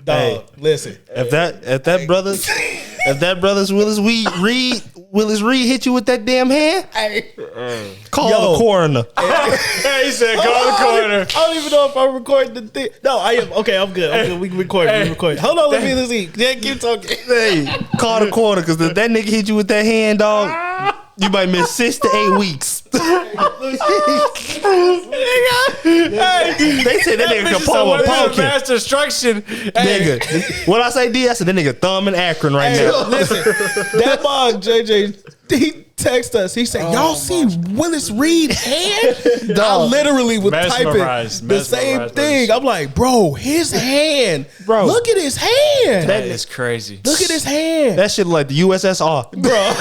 Dog, listen. If that brother's Willis Reed hit you with that damn hand, call the coroner. He said, call the coroner. I don't even know if I'm recording the thing. No, I am. Okay, I'm good. We can record. Hold on, let me see. Yeah, keep talking. Hey, call the coroner because if that nigga hit you with that hand, dog, you might miss 6 to 8 weeks. They said that nigga can pull a pumpkin. Mass destruction. Nigga, what I say, D? I said that nigga thumb in Akron right now. Listen, that mom, JJ, he text us. He said, y'all see Willis Reed's hand? I literally was typing the same thing. I'm like, bro, his hand. Bro, look at his hand. That is crazy. Look at his hand. That shit like the USSR. Bro.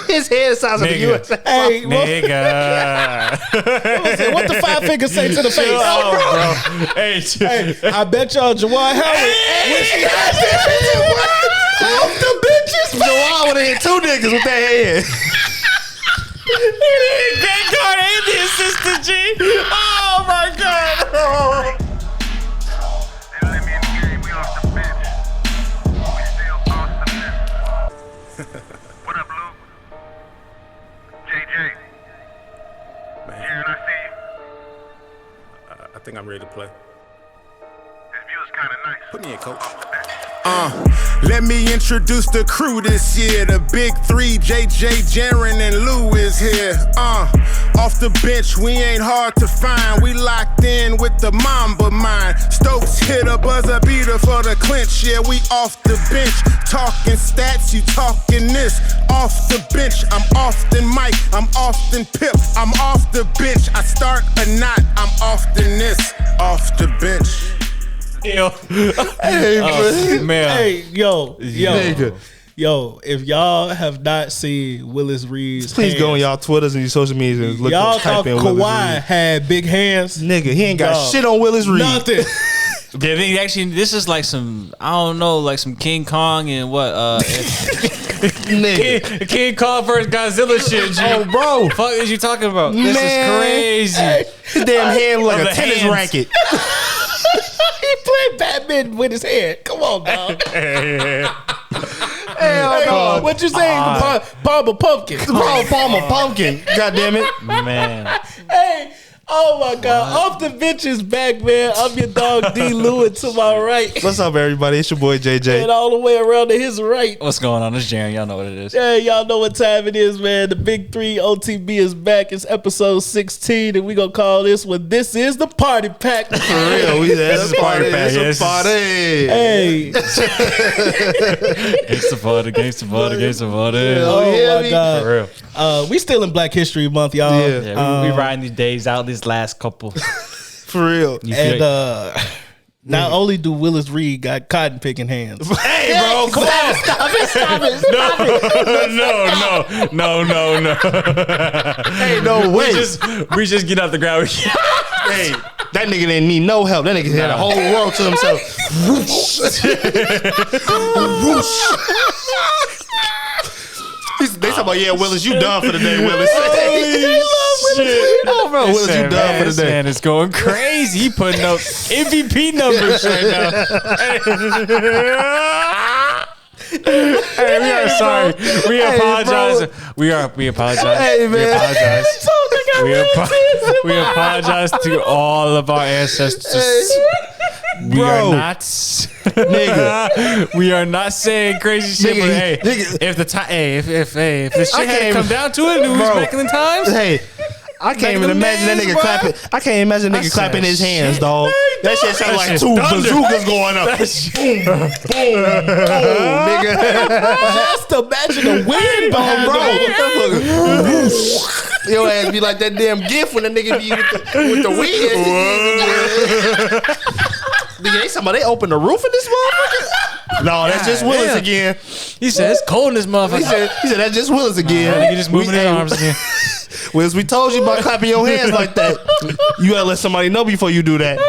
His head sounds like the USSR. Hey, nigga. What the 5 fingers say to the face? Oh, bro. Hey, I bet y'all Jawad Howard. When she had that bitch off the bitches. Jawad would have hit 2 niggas with that hand. Great card ain't the assistant G. Oh my god. I think I'm ready to play. This view's kind of nice. Put me in, coach. Let me introduce the crew this year. The big 3, JJ, Jaren, and Lou is here. Off the bench, we ain't hard to find. We locked in with the Mamba mind. Stokes hit a buzzer beater for the clinch. Yeah, we off the bench. Talking stats, you talking this. Off the bench, I'm often Mike. I'm often Pip. I'm off the bench. I start a knot. I'm often this. Off the bench. Yo. Hey, man. Hey, yo. Nigga. Yo, if y'all have not seen Willis Reed's Please hands, go on y'all Twitters and your social media and look y'all type thought in Willis Kawhi Reed. had big hands. Nigga, he ain't got Dog. shit on Willis Reed. Nothing. Yeah, actually, this is like some, I don't know, like some King Kong and what? Nigga. King Kong versus Godzilla shit, G. Oh, bro. Fuck is you talking about? Man. This is crazy. His damn hand like Of a the tennis hands. racket. He played Batman with his hand. Come on, dog. Hell no. What you saying? Palmer Pumpkin. Palmer Pumpkin. God damn it. Man. Hey, oh my God. Off the bench is back, man. I'm your dog D. Lewis to my right. What's up, everybody? It's your boy JJ. And all the way around to his right. What's going on? It's Jaren. Y'all know what it is. Hey, y'all know what time it is, man. The Big 3 OTB is back. It's episode 16, and we gonna call this one, This Is the Party Pack. For real, This is party pack. It's a party. Hey. Gangsta party, gangsta party, gangsta party. Oh, yeah, my God. For real. We still in Black History Month, y'all. Yeah. Yeah, we riding these days out, these last couple. For real. You And feel not only do Willis Reed got cotton picking hands. Hey, bro, come on. Stop it. No. Hey, no way. We just get out the ground. Hey, that nigga didn't need no help. That nigga had a whole world to himself. Whoosh. They talking about, yeah, Willis, you done for the day, Willis. Oh, bro, Willis, you done for the This day. man is going crazy. He putting up MVP numbers right now. Hey, we are sorry. We apologize. We apologize. Hey, We man. apologize. We apologize to all of our ancestors. We are Bro. not, Nigga. We are not saying crazy shit. Nigga, But hey, nigga. if the time, hey, if the shit had to can't come down to it, it was Bro. back in the times. Hey, I can't even them imagine that days, nigga bro. clapping. I can't imagine that nigga said, clapping his hands, shit. dog. That shit sound like shit's two thunder. bazookas going up. Boom, nigga. Just imagine the wind behind Bro, the your ass be like that damn gift when the nigga be with the wind. Nigga, they open the roof of this motherfucker? No, that's just Willis damn. again. He said it's cold in this motherfucker. He said that's just Willis again. Nigga just moving his arms again. Willis, we told you about clapping your hands like that. You gotta let somebody know before you do that.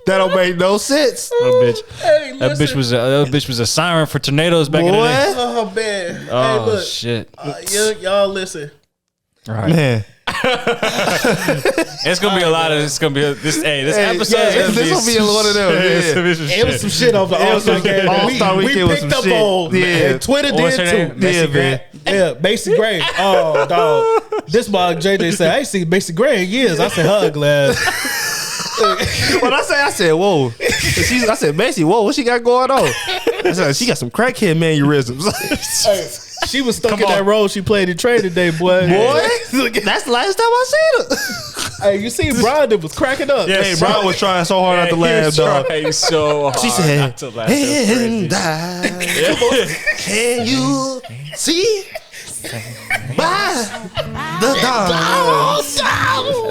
That don't make no sense. That bitch was a siren for tornadoes back in the day. Oh, man. Oh hey, look. shit! Y'all listen. All right. Man. It's gonna be a lot of. It's gonna be this episode. This will be one of them. It was some shit over the All-Star game. All-Star we weekend was picked some up shit. on. Yeah. Twitter What's did her too. name? Macy Gray. Yeah, Macy Gray. Oh, dog. This mug JJ said, I ain't seen Macy Gray in years. I said, her glass. What I said, whoa. I said, Macy, whoa, what she got going on? I said, she got some crackhead mannerisms. She was stuck in that role she played in Trade today, boy. That's the last time I seen her. Hey, you see, Brian was cracking up. Hey, Brian was trying so hard not to laugh, dog. So hard. She said, not to laugh. and can you see by the dawn?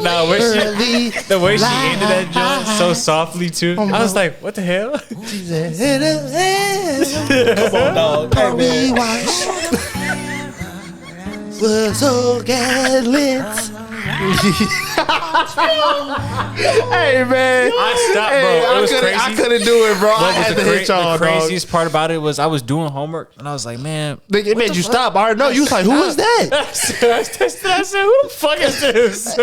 No, the way she ended that joint so softly too. I was like, what the hell? Come on, dog. Hey, man. We're so gallant. Hey man, I stopped, bro. It was crazy. I couldn't do it, bro. I had to hit y'all, the craziest part about it was I was doing homework and I was like, man, it made you stop. I already know. You was like, who is that? I said, who the fuck is this?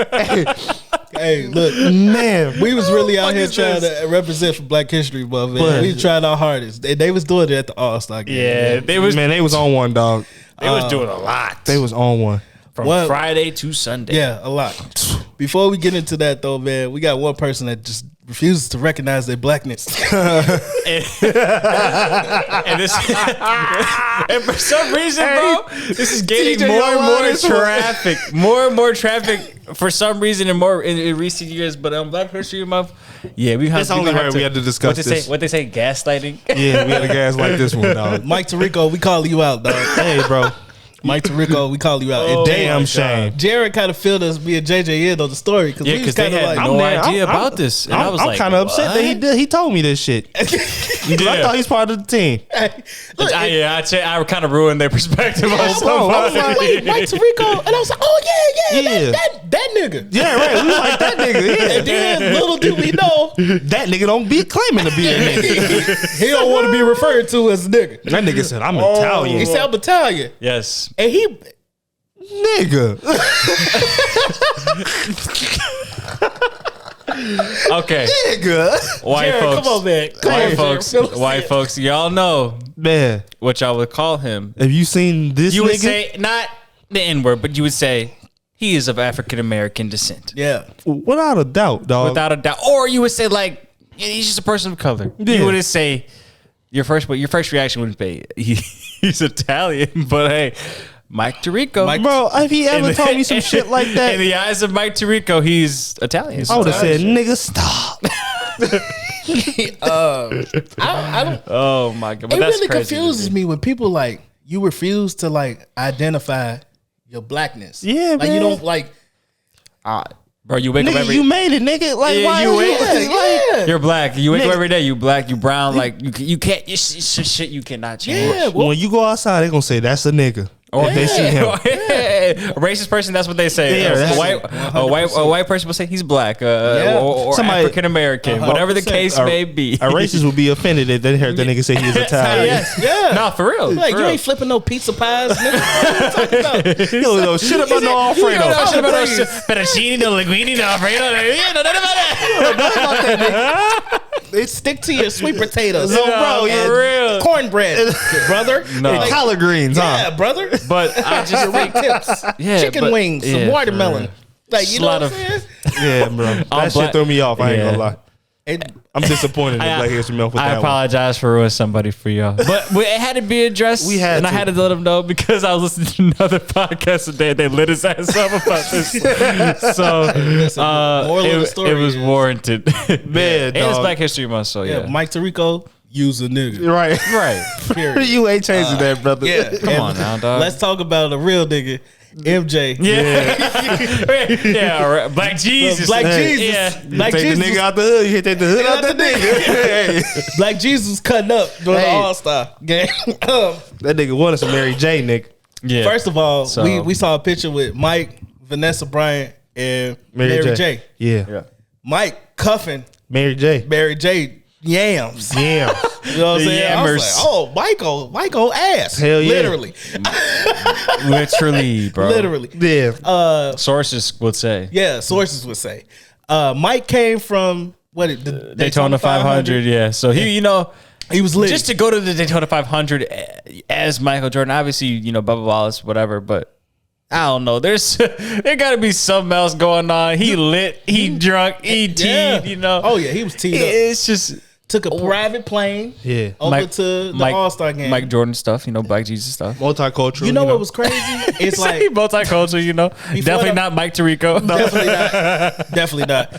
Hey, look, Man, we was really out here trying to represent for Black History Month, man. We tried our hardest. They was doing it at the All-Star game. Yeah, man. they was on one, dog. They was doing a lot. They was on one. From Friday to Sunday. Yeah, a lot. Before we get into that, though, man, we got one person that just refuses to recognize their blackness. and for some reason, bro, this is getting more and more traffic. More and more traffic for some reason in recent years. But on Black History Month, yeah, we have It's only right we had to discuss this. What they say, gaslighting? Yeah, we had to gaslight this one, dog. Mike Tirico, we call you out, dog. Hey, bro. Mike Tirico, we call you out. Oh, damn shame. Jared kind of filled us being JJ in on the story because we was they kind of had like, no idea about this. And I was like, kind of upset that he told me this shit. I thought he's part of the team. I kind of ruined their perspective on somebody. I was like, wait, Mike Tirico, and I was like, oh yeah, that nigga. Yeah, right. We was like that nigga. Yeah. And then little did we know that nigga don't be claiming to be a nigga. He don't want to be referred to as a nigga. That nigga said, I'm Italian. He said, I'm Italian. Yes. And he nigga. Okay. Nigga. White Jared, folks. come on, man. White folks, y'all know, man, what y'all would call him. Have you seen this? You nigga? would say not the N-word, but you would say he is of African American descent. Yeah. Without a doubt, dog. Without a doubt. Or you would say like he's just a person of color. Yeah. You wouldn't say your first reaction wouldn't be he's Italian, but hey, Mike Tirico. Bro, if he ever told me some shit like that. In the eyes of Mike Tirico, he's Italian. I would have said, nigga, stop. I don't. Oh my god! But It that's really crazy confuses me when people like you refuse to like identify your blackness. Yeah, like man. you don't like. Bro, you wake up Nigga, every. you made it, nigga. Like, Yeah, why you you Yeah. You're black. You wake up Nigga. every day. You black. You brown. Like you can't. It's shit you cannot change. Yeah, well, when you go outside, they gonna say that's a nigga. Or if they see him. A racist person, that's what they say. Yeah, a that's white person will say he's black, Yeah. or Somebody- African American, whatever the 100%. case may be. A racist would be offended if they heard the nigga say he was Italian. Yes. yeah. No, for real. Like for you real. ain't flipping no pizza pies, nigga. What you talking about? Yo, shit about no Alfredo. Fettuccine, no linguine, no Alfredo. Yeah, no, none about that. They stick to your sweet potatoes. No, bro, yeah. For real. Cornbread, brother. No. And collard greens, Yeah, huh? brother. But I just Wheat tips, Yeah, chicken but- wings, yeah, some for watermelon. real. Like you know what I'm saying? Yeah, bro. That I'm shit black- threw me off. I ain't Yeah. gonna lie. I'm disappointed in Black History Month with I that one. apologize for ruining somebody for y'all, but it had to be addressed. We had and to. I had to let them know because I was listening to another podcast today. They lit his ass up about this, so moral of the story it was is- warranted. Man, and it's dog. Black History Month, so Yeah, yeah, Mike Tirico, use a nigga. Right. right. Period. You ain't changing that, brother. Yeah, Come on now, dog. Let's talk about a real nigga, MJ. Yeah, Black Jesus, Black Hey. Jesus. Yeah. Black Take Jesus. the nigga out the hood. You take the hood out the nigga. Hey. Black Jesus cutting up during the Hey. All-Star game. That nigga wanted some Mary J, nigga. Yeah. First of all, So- we saw a picture with Mike, Vanessa Bryant, and Mary J. Yeah. Mike cuffing Mary J. Mary J. yams. Yeah. You know what I'm saying? I was like, oh, Michael ass. Hell yeah. Literally, bro. Literally. Yeah. Sources would say. Yeah, sources would say. Mike came from the Daytona 500. Yeah. So he was lit. Just to go to the Daytona 500 as Michael Jordan, obviously, Bubba Wallace, whatever, but I don't know. There got to be something else going on. He lit, he drunk, he teed, Oh, yeah, he was teed up. It's just... Took a private plane over to the All-Star game. Mike Jordan stuff, Black Jesus stuff. Multicultural. You know what was crazy? It's like... multicultural, Definitely not Mike Tirico. Definitely not.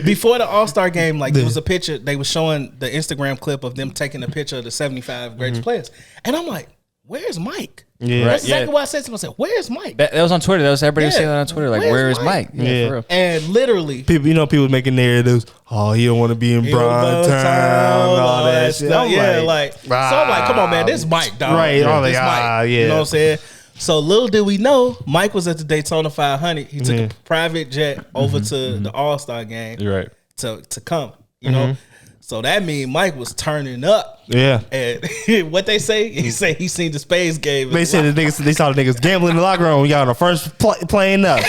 Before the All-Star game, there was a picture. They were showing the Instagram clip of them taking a picture of the 75 greatest players. And I'm like, where's Mike? Yeah. That's exactly what I said to him. I said, where's Mike? That was on Twitter. That was everybody was saying that on Twitter. Like, where's Mike? Yeah. For real. And literally, people making narratives. Oh, he don't want to be in Bron Town, all that shit. So I'm like, come on, man, this is Mike, dog. Right. Yeah. This Mike. Yeah. You know what I'm saying? So little did we know, Mike was at the Daytona 500. He took a private jet over to the All-Star game. Right. To come, you know. So that means Mike was turning up. Yeah. And what they say, he seen the Spades game. They said they saw the niggas gambling in the locker room. We got on the first playing up.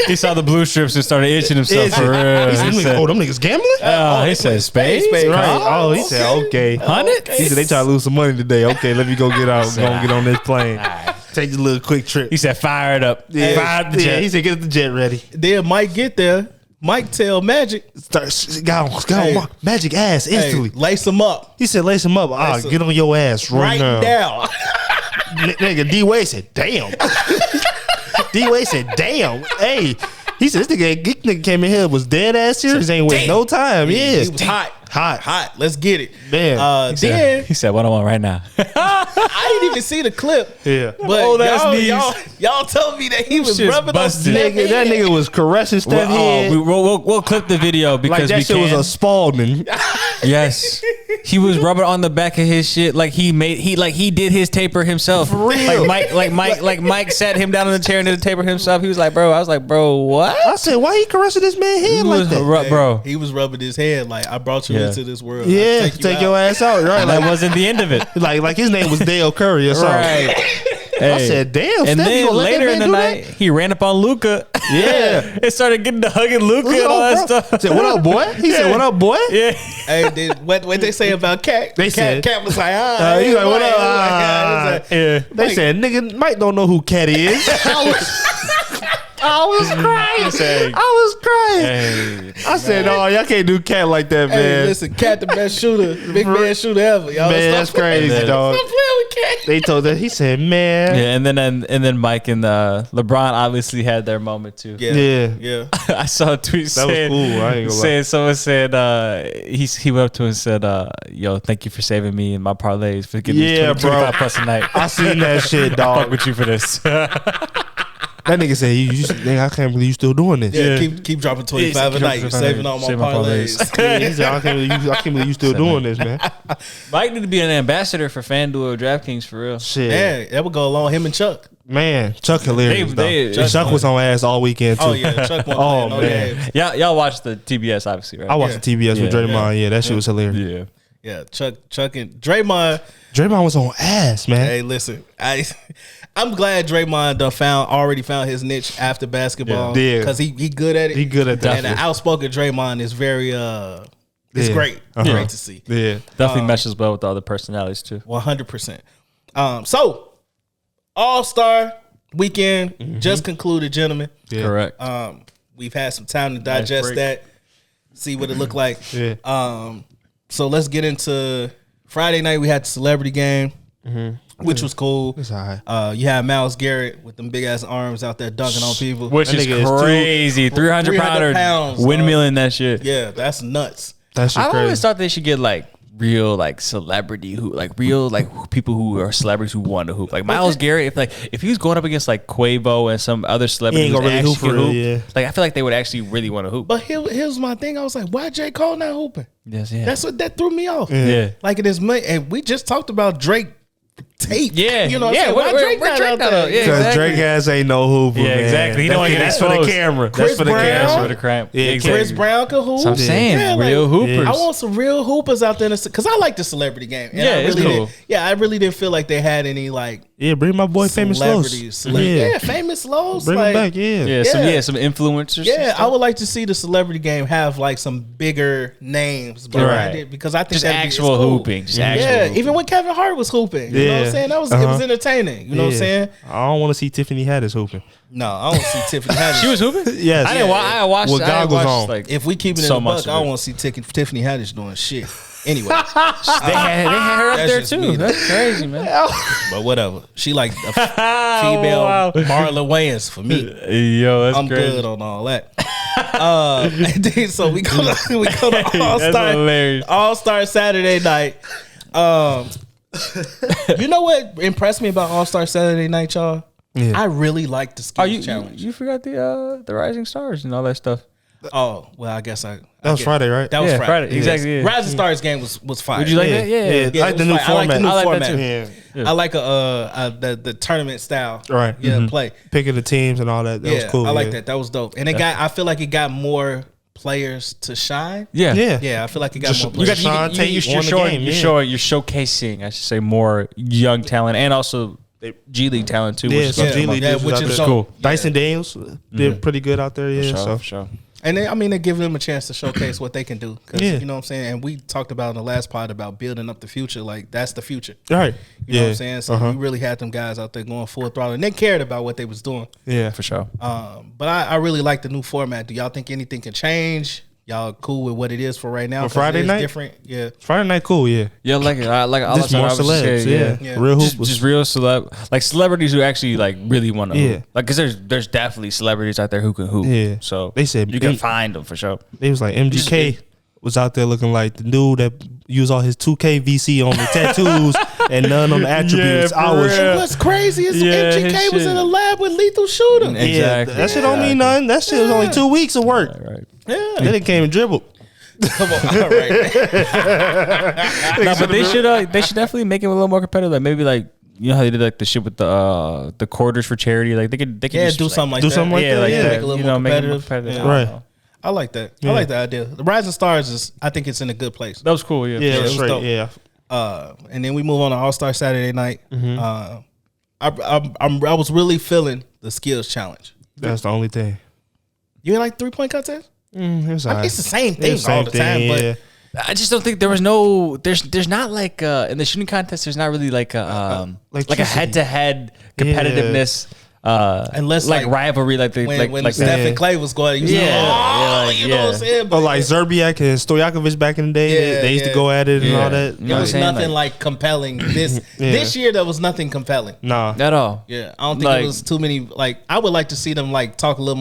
He saw the blue strips and started itching himself for real. He said, them niggas gambling? He said Spades? Right. Oh, he said, okay. 100? He said, they try to lose some money today. Okay, let me go get out. Go get on this plane. Take a little quick trip. He said, fire it up. Yeah. Fire the jet. Yeah, he said, get the jet ready. Then Mike get there. Mike tell Magic, got on Magic ass instantly. Hey, lace him up. He said, lace him up. Get on your ass right now. Nigga, D-Wade said, damn. D-Wade said, damn. Hey, he said, this nigga came in here, was dead ass serious. Ain't wait no time. Yeah. He was hot. Let's get it. Man. He said, what I want right now. I didn't even see the clip. Yeah. But y'all told me that he was rubbing on Steph. That nigga was caressing Steph head. We'll clip the video because that shit was a Spalding. Yes. He was rubbing on the back of his shit like he did his taper himself. For real. Like Mike sat him down in the chair and did the taper himself. He was like, bro. I was like, bro, what? I said, why he caressing this man's head like that? Bro. He was rubbing his head like, I brought you into this world. Yeah, take your ass out. Right. And that wasn't the end of it. Like his name was Dale Curry or something. Right. Hey. I said, damn. And Steph, then later in the night, he ran up on Luka. Yeah. And started getting to hugging Luka and all that stuff. I said, what up, boy? He said, what up, boy? Yeah. Hey, what they say about Cat? They said Cat was like, he's like, what up? Yeah. They said, nigga, Mike don't know who Cat is. I was crying. I said, "Oh, y'all can't do Cat like that, man." Hey, listen, Cat the best shooter, big man shooter ever. Y'all man, that's crazy, dog. Stop playing with Cat. They told that. He said, "Man." Yeah, and then Mike and LeBron obviously had their moment too. Yeah. I saw a tweet that was cool. I ain't gonna lie. Someone said he went up to him and said, "Yo, thank you for saving me and my parlays for getting me 25 plus a night." I seen that shit, dog. Fuck with you for this. That nigga said, nigga, I can't believe you still doing this. Yeah, keep dropping 25 a night. You're saving all my parlays. Yeah, he said, I can't believe you still doing this, man. Mike need to be an ambassador for FanDuel or DraftKings for real. Shit. Yeah, that would go along with him and Chuck. Man, Chuck hilarious. Chuck was on ass all weekend too. Oh yeah, Chuck won. Man. Y'all watched the TBS obviously, right? I watched the TBS with Draymond. Yeah, that shit was hilarious. Yeah, Chuck and Draymond. Draymond was on ass, man. Hey, listen, I'm glad Draymond already found his niche after basketball. Yeah, because he good at it. He good at that. And an outspoken Draymond is very it's great. Great to see. Yeah, definitely meshes well with the other personalities too. 100%. So All-Star weekend just concluded, gentlemen. Yeah. Correct. We've had some time to digest that, see what it looked like. Yeah. So let's get into Friday night. We had the celebrity game, which was cool. It's all right. You had Myles Garrett with them big ass arms out there dunking on people, which is crazy. 300 pounds, windmilling that shit. Yeah, that's nuts. That's I crazy. always thought they should get like real like celebrity people who are celebrities who want to hoop. Like Myles Garrett, if he was going up against like Quavo and some other celebrities who really actually hoop for real, yeah. like I feel like they would actually really want to hoop. But here's my thing. I was like, why J. Cole not hooping? Yes, yeah. That's what that threw me off. Yeah. Like it is, and we just talked about Drake tape. Yeah, you know what yeah. I'm saying? Why Drake not out there? Yeah, Because exactly. Drake ass ain't no hooper. Yeah, man. exactly. He don't want to get That's for the exposed. camera. Chris That's for the Brown? camera. That's for the crime. Yeah, exactly. Chris Brown can hoop. So I'm saying Yeah, real like, hoopers. I want some real hoopers out there because I like the celebrity game. And Yeah, I it's really cool. I really didn't feel like they had any like Yeah, bring my boy Famous Los. Yeah, Famous Los. Bring like, him back. Yeah. Some influencers. Yeah, I would like to see the celebrity game have like some bigger names behind it because I think just that'd be- actual it's cool. hooping. Just actual Yeah, hooping. even when Kevin Hart was hooping, you know what I'm saying? That was it was entertaining. You know what I'm saying? I don't want to see Tiffany Haddish hooping. No, I don't see Tiffany Haddish. She was hooping. Yes. I didn't. I watched. With I didn't goggles watch, on. Like, If we keep it in so the much buck, of I it. don't want to see Tiffany Haddish doing shit. Anyway, they had her up That's there just too. me. That's crazy, man. but whatever. She like a female Wow. Marla Wayans for me. Yo, that's I'm crazy. good on all that. And then, so we go to All That's Star hilarious. Saturday night. You know what impressed me about All Star Saturday night, y'all? Yeah. I really like the skills challenge. You forgot the Rising Stars and all that stuff. Oh well, I guess That was Friday, right? That was Yeah, Friday. Friday, exactly, yeah. Rising Stars game was fire. Would you like Yeah. that? Yeah. Yeah. I like it the was new fire. I like the format. new I like that format. too. Yeah. I like the tournament style. Right. Yeah, Mhm. play. Picking the teams and all that. That was cool. I like yeah. that. That was dope. And I feel like it got more players to shine. Yeah. Yeah. Yeah, I feel like it got Just- more you players. got- Sean Tate you're won the showing, game, you're yeah. showing, you're showcasing, I should say, more young talent and also G League talent too. Yeah, Which is some Yeah, G League yeah, dudes which was is out dope. there. cool. Dyson Daniels did pretty good out there. Yeah. So For sure. And they're giving them a chance to showcase what they can do. Cause Yeah. you know what I'm saying? And we talked about in the last pod about building up the future. Like that's the future. right. You know what I'm saying? So we really had them guys out there going full throttle and they cared about what they was doing. Yeah. For sure. But I really like the new format. Do y'all think anything can change? Y'all cool with what it is for right now? For 'Cause Friday it is night? different. Yeah. Friday night, cool. Yeah. Yeah, like all Just more celebs. Yeah. Yeah. Real Just, hoopers. just real like celebrities who actually like really want to Yeah. hoop. Like because there's definitely celebrities out there who can hoop. Yeah. So They said you can M- find them for sure. It was like MGK was out there looking like the dude that used all his 2K VC on the tattoos and none on the attributes. for I was. real. And what's crazy is Yeah, MGK his was shit. in a lab with Lethal Shooter. Yeah. Yeah, Exactly. that shit don't mean nothing. That shit was only 2 weeks of work. Right. Yeah. Then it came and dribbled. Come on. All right. No, but they should definitely make it a little more competitive. Like maybe like you know how they did like the shit with the quarters for charity. Like they could Yeah, just, do like, something like do that. something like that, Make yeah. it a little you more know, make it more competitive. competitive. Yeah. Right. I don't know. I like that. Yeah. I like the idea. The Rising Stars I think it's in a good place. That was cool. Yeah. Yeah, it was straight. dope. Yeah. And then we move on to All Star Saturday night. Mm-hmm. I was really feeling the skills challenge. That's the only thing. You like 3-point contest? It's It's the same thing all the time, but I just don't think there was no. There's not like in the shooting contest. There's not really like a like a electricity. head to head competitiveness. Unless, like like, rivalry, like the when like Steph Yeah. and Clay was going, you Yeah. know, Yeah, you know what I'm yeah. saying? Or like Zerbiak and Stojakovic back in the day. Yeah, they used yeah. to go at it and Yeah. all that. You know There what was I'm saying? nothing like compelling. This year there was nothing compelling. Nah. at all. Yeah, I don't think Like- it was too many. Like I would like to see them like talk a little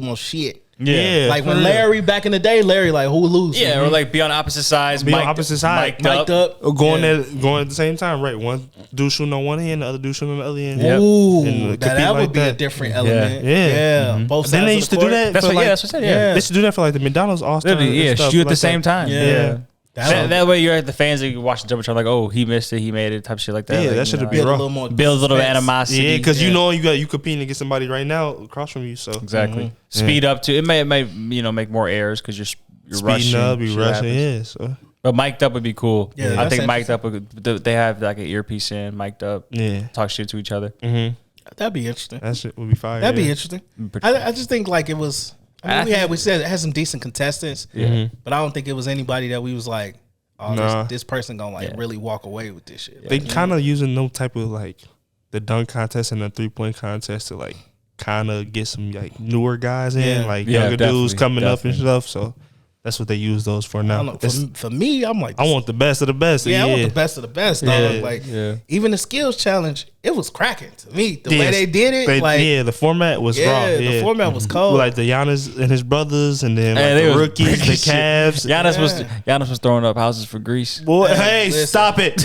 more shit. Yeah. Like for when real. Larry back in the day, Larry like who lose? Yeah, or like be on opposite sides. Be on mic'd- opposite side. mic'd mic'd up. Or going Yeah. going at the same time, right? One dude shooting on one end, the other dude shooting on the other end. Yep. Ooh, And that compete would like be a that. different element. Yeah. Both sides. Then they of used the to do court. that. That's for what. like, Yeah, that's what I said. Yeah. Yeah. They used to do that for like the McDonald's All Star. Literally, yeah. Shoot at the same time. Yeah. Yeah. That That way, you're at the fans that you watch the jumbotron like, oh, he missed it, he made it, type shit like that. Yeah, like, that should you have know, been build a rough. little more build a little suspense. animosity. Yeah, because Yeah. you know you competing against somebody right now across from you. So Exactly. Speed up to it may make more errors because you're speeding rushing. up, be shit rushing. happens. Yeah, so But mic'd up would be cool. Yeah, I that's think mic'd up. They have like an earpiece in, mic'd up. yeah, Talk shit to each other. That'd be interesting. that shit would be fire. That'd be yeah. interesting. I just think like it was. I mean, we said it had some decent contestants. Yeah. But I don't think it was anybody that we was like, oh, Nah. this person gonna like Yeah. really walk away with this shit. They kind of using no type of like the dunk contest and the 3-point contest to like kind of get some like newer guys in, Yeah. like Yeah, younger dudes definitely, coming up and definitely. stuff. So that's what they use those for I now. don't know. For me, I'm like, I want the best of the best. yeah, I want the best of the best, dog. Yeah. Like Yeah. even the skills challenge, it was cracking to me. The way Yes. they did it, like yeah, the format was raw. yeah, Yeah, the format was cold. like the Giannis and his brothers, and then like Hey, they the was rookies, the breaking shit. Cavs. Giannis was throwing up houses for Greece. Boy, Hey, hey, listen. stop it!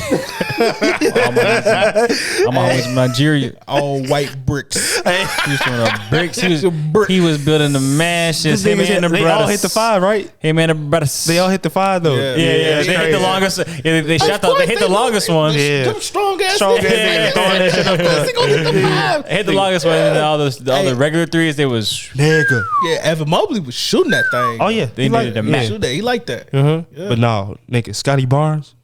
I'm always in Nigeria. all white bricks. He was throwing up bricks. He was building the mansions. They Him and the all brothers. hit the 5, right? Him and the brothers. They all hit the 5 though. Yeah. Yeah, that's they hit crazy. the longest. Yeah, they hit the longest one. Yeah. Them strong strong ass nigga throwing that shit up there. I hit the longest one, and then all the regular threes, they was nigga. Yeah, Evan Mobley was shooting that thing. Oh yeah, they needed a match. Shoot that. He liked that. Yeah. But no, nigga, Scotty Barnes,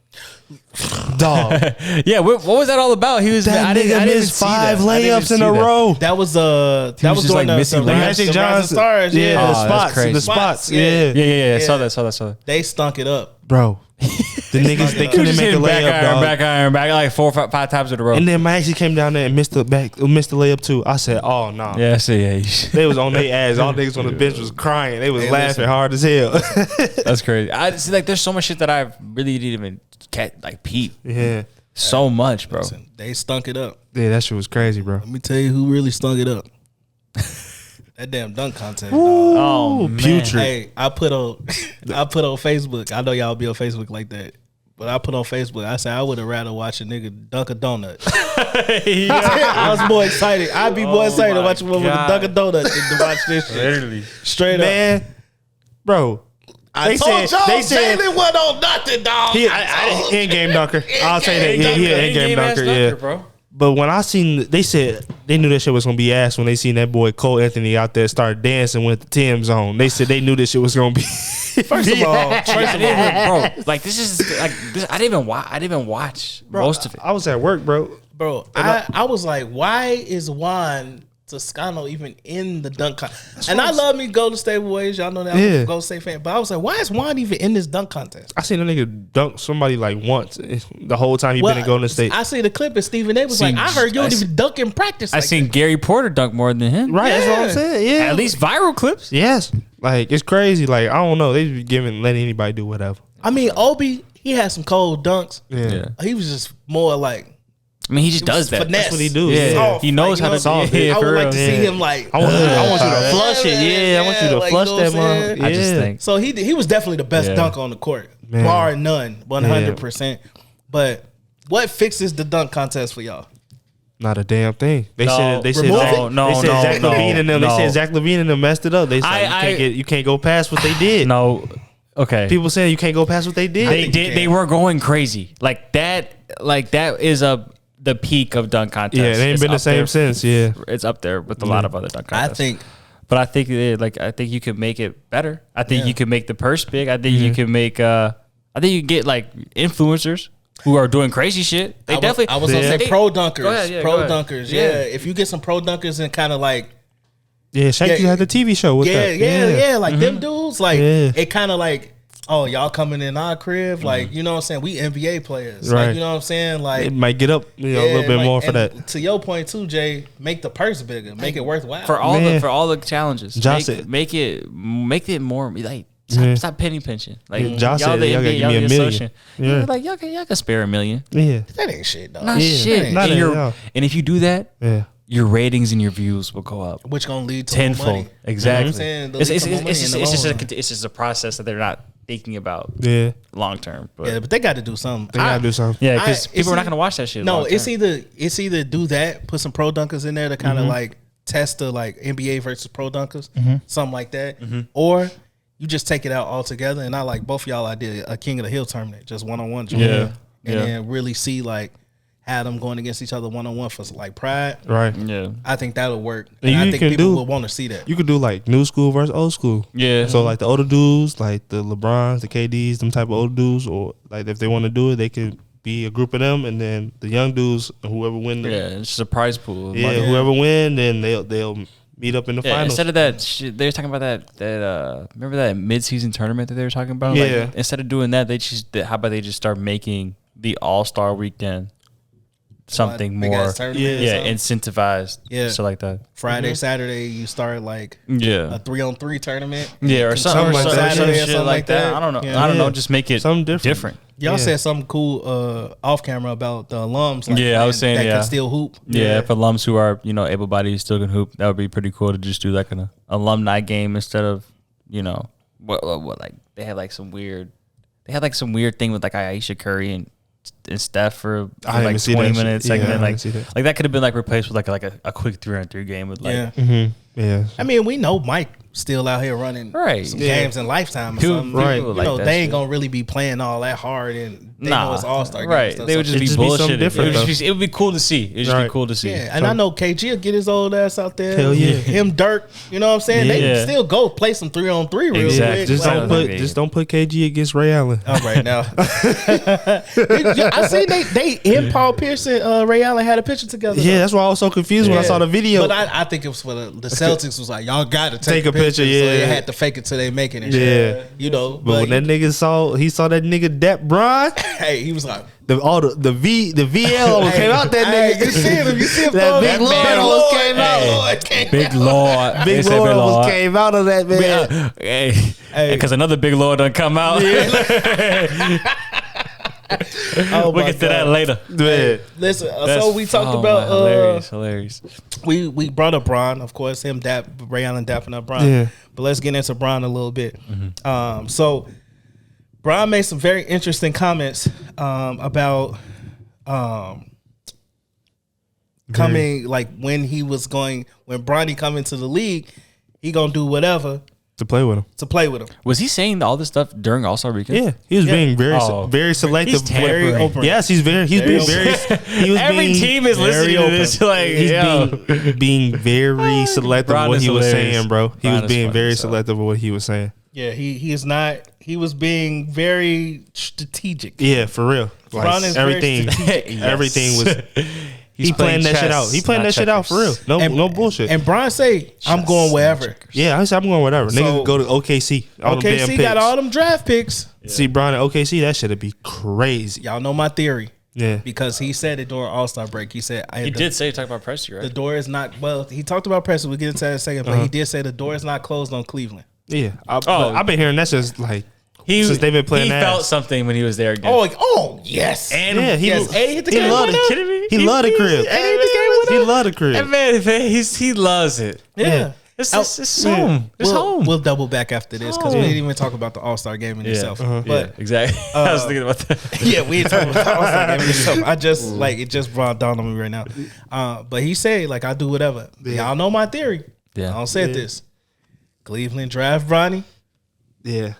dog. Yeah, what was that all about? He was. That I didn't missed see 5 that. I didn't layups in see a that. row. That was during just, like, missing the layups. Magic Rising Johnson, Stars. yeah, Oh, the that's spots, crazy. the spots, yeah. Yeah. Saw that. They stunk it up. Bro, the niggas they couldn't make the layup, dog. back iron, like 4 or 5 times in a row. And then Maxie came down there and missed the layup too. I said, "Oh no." Yeah, I see. Yeah, They was on their ass. All niggas on the bench was crying. They was laughing hard as hell. that's crazy. I see. Like, there's so much shit that I really didn't even peep. Yeah, So much, bro. Listen, they stunk it up. yeah, that shit was crazy, bro. Let me tell you who really stunk it up. That damn dunk contest. Dog. Oh, man. putrid. Hey, I put on Facebook. I know y'all be on Facebook like that, but I put on Facebook. I said I would have rather watch a nigga dunk a donut. I was more excited. I'd be more excited to watch a motherfucker dunk a donut than to watch this shit. Literally. Straight up. Man, bro. I told y'all Jalen wasn't on nothing, dog. He in-game dunker. I'll say that. He an in-game dunker, yeah. bro. But when I seen, they said they knew that shit was gonna be ass when they seen that boy Cole Anthony out there start dancing with the Tim's on. They said they knew this shit was gonna be. First of all, bro, like this is like this. I didn't even watch most of it. I was at work, bro. I was like, why is Juan Toscano even in the dunk contest? And I love me Golden State Warriors. Y'all know that I'm a Golden State fan. But I was like, why is Juan even in this dunk contest? I seen a nigga dunk somebody like once the whole time he been in Golden State. I see the clip and Stephen A was like, I heard you don't even dunk in practice. I seen Gary Porter dunk more than him. Right, that's what I'm saying. Yeah, At least viral clips. yes. Like it's crazy. Like I don't know. They just letting anybody do whatever. I mean, Obi, he had some cold dunks. Yeah. He was just more like, I mean, he just does that. finesse. That's what he do. Yeah, Soft, he knows like, how to solve it. I would like to see him like. I want you to flush it. Yeah, I want you to like, flush you know that what I'm motherfucker. saying? I just think. So he was definitely the best dunk on the court, bar none, 100%. But what fixes the dunk contest for y'all? Not a damn thing. They said remove Zach, it? they said Zach LaVine and them. no. They said Zach LaVine and them messed it up. They said you can't go past what they did. No, okay. People saying you can't go past what they did. They did. They were going crazy. Like that is the peak of dunk contests. Yeah, it ain't been the same since. Yeah, it's up there with a lot of other dunk contests. I think you could make it better. I think you could make the purse big. I think you could make. I think you could get like influencers who are doing crazy shit. They definitely. I was gonna say pro dunkers. Go ahead, pro dunkers. Yeah. If you get some pro dunkers and kind of like. Yeah, Shanky had the TV show with that. Yeah. Like them dudes, like it kind of like. Oh, y'all coming in our crib? Like, you know what I'm saying? We NBA players. Right. Like, you know what I'm saying? Like, it might get up a little bit more for that. To your point too, Jay, make the purse bigger. Make it worthwhile. For all the challenges. Josh Make it more like stop penny pinching. Like Josh said y'all gotta give me $1 million. Yeah. Like y'all can spare $1 million. Yeah. That ain't shit, though. Not shit. Not and if you do that, your ratings and your views will go up. Which gonna lead to tenfold. More money. Exactly. You know what I'm saying? It's just a process that they're not thinking about long term. But they got to do something. They got to do something. Yeah, because people are not going to watch that shit. No, it's either do that, put some pro dunkers in there to kind of like test the like NBA versus pro dunkers, something like that, or you just take it out altogether. And I like both of y'all. I did a King of the Hill tournament, just 1-on-1. And then really see like had them going against each other 1-on-1 for like pride. Right. Yeah. I think that'll work. And I think people will want to see that. You could do like new school versus old school. Yeah. So like the older dudes, like the LeBrons, the KDs, them type of old dudes, or like if they want to do it, they could be a group of them, and then the young dudes, whoever win. It's just a prize pool. Whoever win, then they'll meet up in the finals. Instead of that shit, they were talking about that remember that mid-season tournament that they were talking about? Yeah. Like, instead of doing that, how about they just start making the All-Star Weekend something more incentivized, shit like that. Friday, Saturday, you start like a 3-on-3 tournament, or something like that, something like that. I don't know. I don't know. Just make it something different. Y'all said something cool off camera about the alums. Like, I was saying that can still hoop. Yeah, for alums who are able-bodied still can hoop, that would be pretty cool to just do like an alumni game instead of what like they had like some weird thing with like Aisha Curry and Steph for like 20 minutes. Like that could have been like replaced with like a quick 3-on-3 game with like. I mean, we know Mike still out here running some Yeah. games in Lifetime or People- something. people You like know, that they ain't shit. gonna really be playing all that hard, and they know it's All-Star right? games. They would just It'd be just be something bullshitting. different, It would be cool to see. It'd just be cool to see. Yeah, and I know KG will get his old ass out there. Hell yeah. Him, Dirk. You know what I'm saying? They Yeah. can still go play some 3-on-3 real Exactly. quick. Just don't put KG against Ray Allen. All right now. I seen they and Paul Pierce and Ray Allen had a picture together. Yeah, that's why I was so confused when I saw the video. But I think it was for the Celtics was like, y'all got to Take take a picture, So yeah. they had to fake it till they make it. And Yeah. shit. You know. but when that nigga saw that nigga Dap Bron, hey, he was like, the VL almost came out that hey, nigga. you see him? That big Lord almost came out. Big Lord, They Big say Lord Big almost Lord. came out of that man. Hey, because another Big Lord done come out. Oh We'll get to that later. Man. Listen, so we talked about hilarious. We brought up Bron, of course, Ray Allen dapping up Bron. Yeah. But let's get into Bron a little bit. So Bron made some very interesting comments about coming, like when Bronny come into the league, he gonna do whatever To play with him. Was he saying all this stuff during All-Star Weekend? Yeah, he was being very Oh. very selective. He's tampering. Very open. Yes, he's being very. He was Every being, team is listening to this. Like, He's being very selective Bron of what is he was hilarious. saying, bro. He Bron was is being funny, very so. selective of what he was saying. Yeah, he is not. He was being very strategic. Yeah, for real. Like, Bron is very everything, strategic. everything was. He's He playing that shit out. He playing that shit out for real. No bullshit. And Bron say, "I'm going wherever." Yeah, I said I'm going whatever. So- Niggas go to OKC. All them damn OKC picks. got all them draft picks. See Bron at OKC, that shit'd be crazy. Y'all know my theory. Yeah. Because he said it during All-Star break. He said He did say talk about Presti, the right? door is not, well, he talked about Preston. We'll get into that in a second, but he did say the door is not closed on Cleveland. Yeah. I've been hearing that since like since they've been playing He ass. felt something when he was there again. Oh, yes. and Yeah, he Yes. Hey, hit the game loved winner. it. Kidding me? He loved the crib. He loved the crib. That man, he loves it. Yeah. It's home. It's home. We'll double back after this because we didn't even talk about the All-Star game in itself. But exactly. I was thinking about that. yeah, we ain't talking about the All-Star game in itself. I just it just brought down on me right now. But he said like I do whatever. Y'all know my theory. Yeah. I don't say this. Cleveland draft Bronny. Yeah.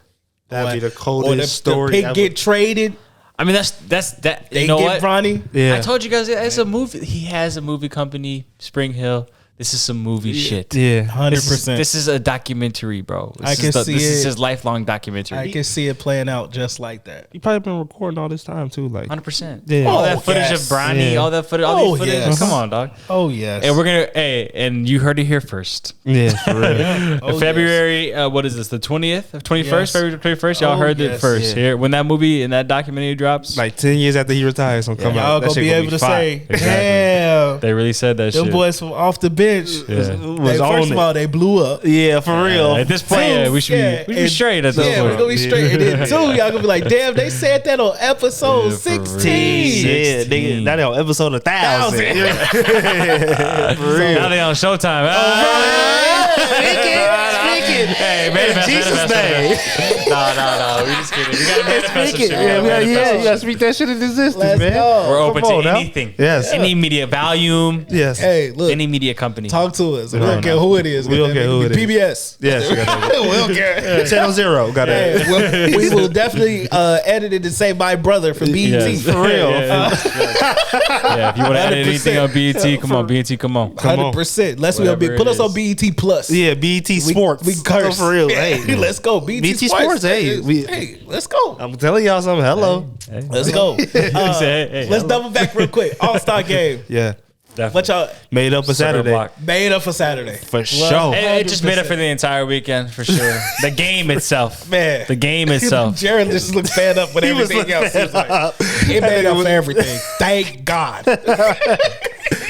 That'd be the Or coldest story pick ever. get traded. I mean, that's that. They You know get what? Bronny. Yeah. I told you guys it's a movie. He has a movie company, Spring Hill. This is some movie shit. Yeah. 100%. This is a documentary, bro. I can see This is it. his lifelong documentary. I can see it playing out just like that. He probably been recording all this time too. Like 100%. Yeah. All Oh, that footage yes. of Bronny, Yeah. all that footage, Oh, these footage. yes. Come on, dog. Oh yes. And we're gonna. Hey, and you heard it here first. yeah, for real. Oh, February. What is this? The 20th, 21st, Yes. February 21st. Y'all Oh, heard it yes. first Yeah. here when that movie and that documentary drops. Like 10 years after he retires, gonna come Y'all out. That gonna shit be able to fire. say, damn, They really said that them shit. boys from off the bench. was on First it. of all, they blew up. Yeah, for real. At this point, yeah, we should be and- straight at this Yeah, point. we're gonna be straight. And then too, y'all gonna be like, damn, they said that on episode Yeah, for 16. real. Yeah, nigga, that on episode 1,000. Now they on Showtime. Hey, manifest, Jesus' manifest. No. We just kidding. We gotta manifest some shit. You gotta speak that shit into existence, Let's man. go. We're open Come to on now. anything. Yes. Any media volume. Yes. Hey, look, Any media company. talk to us. We No, don't care no. who it is. We don't care who it is. PBS. Yes. You gotta We don't care. Channel Zero. Got Hey, it. we will definitely edit it and say my brother for BET. Yes. For real. Yeah, if you want to add anything on BET, come on, BET, come on. 100%. Let's we Whatever put it us on is. BET Plus. Yeah, BET Sports. We curse. For real. Hey, Hey, let's go. BET Sports, hey, hey, let's go. I'm telling y'all something. Hello. Let's go. He said, hey, Let's hello. double back real quick. All-Star game. Yeah. Definitely. What y'all Made up for Sucker Saturday. block. made up for Saturday? For sure. It just made up for the entire weekend, for sure. The game itself. Man. The game itself. Jared just looked fed up with everything else. He was like, it made up for everything. Thank God.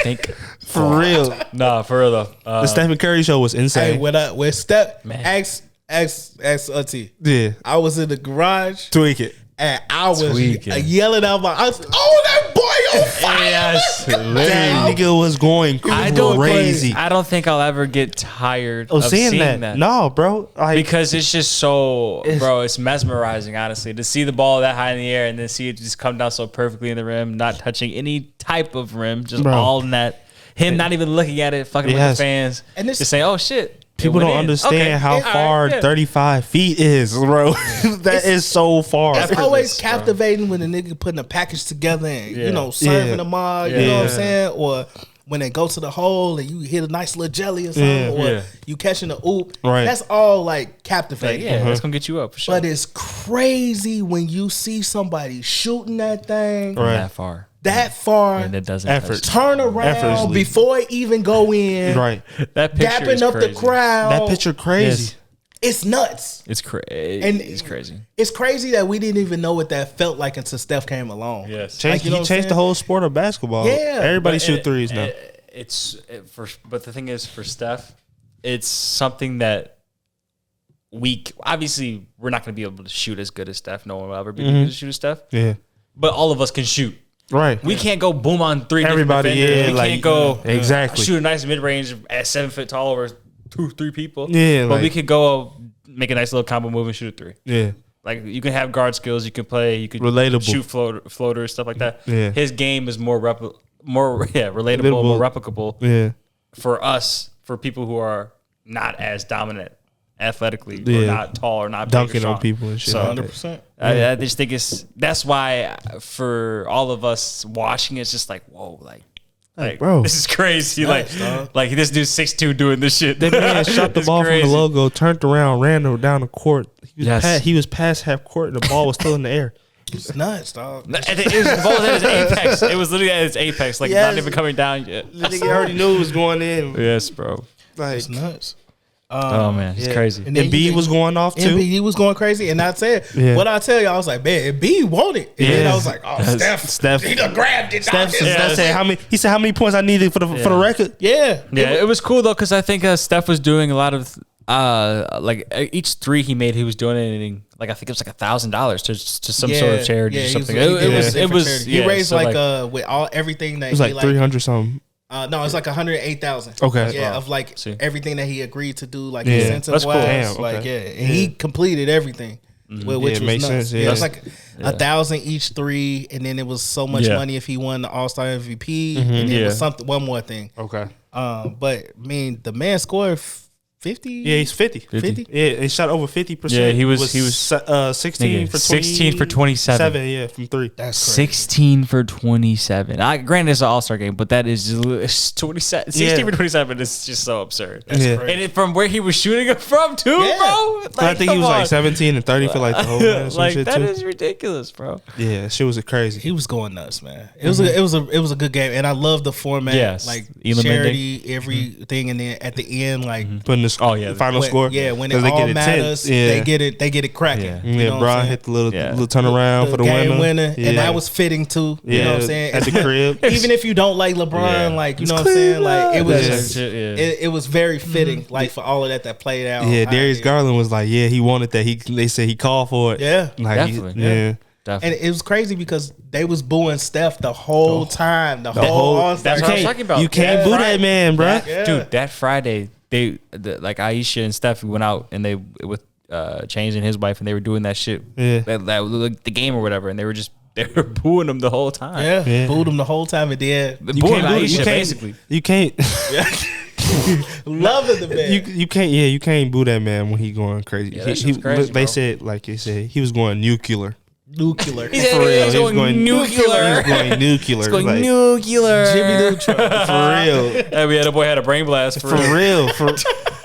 Think. For real. Nah, for real though. The Stephen Curry show was Hey, insane. with Step, Man. ex Auntie. Yeah. I was in the garage Tweak it. and I was Tweaking. yelling out I was, oh, that boy on fire. Yes, That literally. nigga was going crazy. I don't think I'll ever get tired Oh, of seeing that. No, bro. Like, Because it's just so, bro, it's mesmerizing, honestly. To see the ball that high in the air and then see it just come down so perfectly in the rim, not touching any type of rim, just Bro. all in that. Him not even looking at it, fucking with Yes. the fans. And this- just saying, oh, shit. People don't understand how far 35 feet is, bro. That is so far. It's always captivating when a nigga putting a package together and serving them all. You know what I'm saying? Or when they go to the hole and you hit a nice little jelly or something, or you catching a oop. Right. That's all like captivating. That's gonna get you up for sure. But it's crazy when you see somebody shooting that thing that far. And it doesn't turn around before it even go in. Right. That picture dapping up the crowd. That picture crazy. Yes. It's nuts. It's crazy. And it's crazy. It's crazy that we didn't even know what that felt like until Steph came along. Yes. He changed the whole sport of basketball. Yeah. Everybody shoot threes now. But the thing is, for Steph, it's something that obviously we're not going to be able to shoot as good as Steph. No one will ever be able to shoot as Steph. Yeah. But all of us can shoot. Right. We can't go boom on three. Everybody, we can't go exactly shoot a nice mid range at 7 foot tall over 2-3 people. Yeah. But we could go make a nice little combo move and shoot a three. Yeah. Like you can have guard skills, you can play, you could relatable shoot floaters, stuff like that. Yeah. His game is more relatable, more replicable. Yeah. For us, for people who are not as dominant athletically, or not tall, or not dunking on people and shit. So 100%. I just think that's why for all of us watching, it's just like whoa, like bro, this is crazy. Like this dude's 6'2" doing this shit. That man shot the ball from the logo, turned around, ran down the court. He was past half court, and the ball was still in the air. It's nuts, dog. The ball was at its apex. It was literally at its apex, like not even coming down yet. The nigga already knew it was going in. Yes, bro. Like, it's nuts. Oh man, it's crazy. And B was going off too. He was going crazy, and I said, "What I tell you?" I was like, "Man, B won it." And then I was like, "Oh, Steph, he done grabbed it." Steph said how many? He said how many points I needed for the record. Yeah, it was cool though because I think Steph was doing a lot of like each three he made, he was donating like I think it was like $1,000 to some sort of charity or something. It was he raised with everything that it was like 300 something. No, it's like 108,000. Okay, of like everything that he agreed to do, like incentive wise. Cool. Damn, like and he completed everything, which was makes nuts. sense. Yeah, it's like 1,000 each three, and then it was so much money if he won the All-Star MVP, and then it was one more thing. Okay, but I mean the man scored 50. Yeah, he's 50. Yeah, he shot over 50%. Yeah, he was 16 for 27. Yeah, from three. That's 16 for 27. Granted, it's an All-Star game, but that is just 27. 16 for 27 is just so absurd. That's crazy. And from where he was shooting it from, too, bro. Like, I think he was like 17 and 30 for like the whole match. Like shit that too. is ridiculous, bro. Yeah, shit was crazy. He was going nuts, man. It was a good game, and I love the format. Yes. Like Eliminating. charity, everything, and then at the end, like putting the final score. Yeah, when it all matters, they get it cracking. Yeah, you know Brian hit the little turnaround for the game winner. And that was fitting too. You know what I'm saying? At the crib. Even if you don't like LeBron, like you know what I'm saying, like it was just it was very fitting, like for all of that played out. Yeah, Darius Garland was like, he wanted that. They said he called for it. Yeah, like, definitely. And it was crazy because they was booing Steph the whole time. The whole All-Star. That's what I was talking about. You can't boo that man, bro. Dude, that Friday, like Aisha and Steph went out and they with Chainz and his wife, and they were doing that shit. Yeah, that the game or whatever, and they were booing him the whole time. Yeah, booed him the whole time, and then booing Aisha basically. You can't. Loving the man. You can't. Yeah, you can't boo that man when he going crazy. Yeah, he was crazy. They said, like you said, he was going nuclear. Nuclear. He was going nuclear. He was going nuclear. He's going nuclear. Jimmy Neutron. For real. And we had a boy had a brain blast. For real.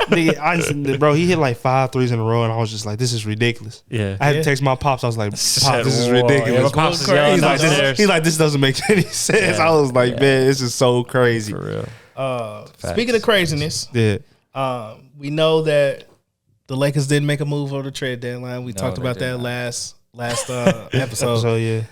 Nigga, bro, he hit like 5 threes in a row, and I was just like, this is ridiculous. Yeah. I had to text my pops. I was like, Pops, this is ridiculous. Yeah, my pops is yelling he's like, this doesn't make any sense. I was like, man, this is so crazy. For real. Speaking of craziness, we know that the Lakers didn't make a move over the trade deadline. We talked about that last episode.